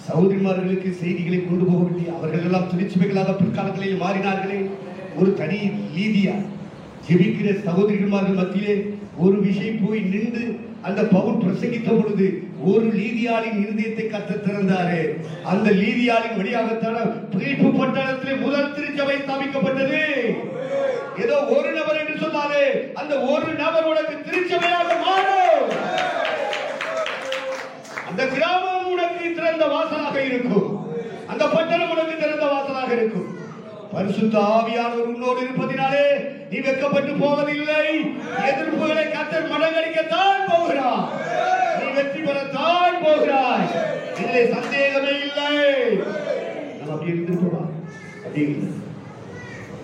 சகோதரிமார்களுக்கு செய்திகளை கொண்டு போகவில்லையா? அவர்கள் எல்லாம் திருச்சபைகளாக பிற்காலங்களில் மாறினார்களே. ஒரு தனி லீதியா ஜெபிக்கிற சகோதரிமார்கள் மத்தியிலே ஒரு விஷயம் போய் நின்று அந்த பவுல் பிரசங்கித்த பொழுது ஒரு லீதியாளின் இருதயத்தை கர்த்தர் திறந்தாரே. அந்த லீதியாளின் வழியாகத்தான பிலிப்பு பட்டணத்திலே முதல் திருச்சபை ஸ்தாபிக்கப்பட்டது. ஏதோ ஒரு நபர் என்று சொன்னாலே அந்த ஒரு நபர் உனக்கு திருச்சபையாக மாறும். அந்த கிராமம் உனக்கு திறந்த வாசலாக இருக்கும். அந்த பட்டணம் உனக்கு திறந்த வாசலாக இருக்கும். பரிசுத்த ஆவியானவர் உன்னோடு இருப்பதினாலே நீ வெட்கப்பட்டு போவதில்லை. எதிர்ப்புகளை கர்த்தர் மடங்கடிக்கத்தான் போகிறார். நீ வெற்றி பெறத்தான் போகிறாய். இதிலே சந்தேகமே இல்லை. நாம் அப்படி இருந்திருப்போமா? அப்படி இல்லை.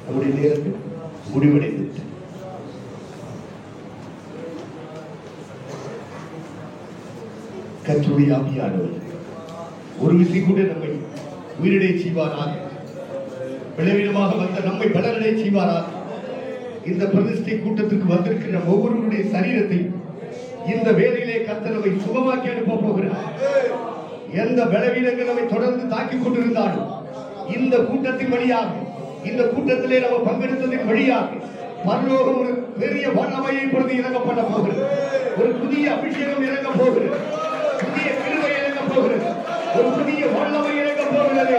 நம்முடைய நேரத்தில் முடிவடைந்து கர்த்தருடைய ஆவியானவர் ஒரு விசை கூட நம்மை உயிரிடை செய்வாராக. விளைவிடமாக வந்த நம்மை பலரடை செய்வாராக. இந்த பிரதிஷ்டை கூட்டத்துக்கு வந்திருக்கிற ஒவ்வொருவருடைய சரீரத்தை இந்த வேலையிலே கர்த்தர் நம்மை சுகமாக்கி அனுப்ப போகிறார். எந்த பலவீனங்கள் நம்மை தொடர்ந்து தாக்கிக் கொண்டிருந்தாலும் இந்த கூட்டத்தின் வழியாக, இந்த கூட்டத்திலே நம்ம பங்கெடுத்ததின் வழியாக பரலோகம் ஒரு பெரிய வல்லமையை பொழுது இறங்க பண்ண போகிறது. ஒரு புதிய அபிஷேகம் இறங்க போகிறது. புதிய கிருபை இறங்க போகிறது. ஒரு புதிய வல்லமை இறங்க போகிறது.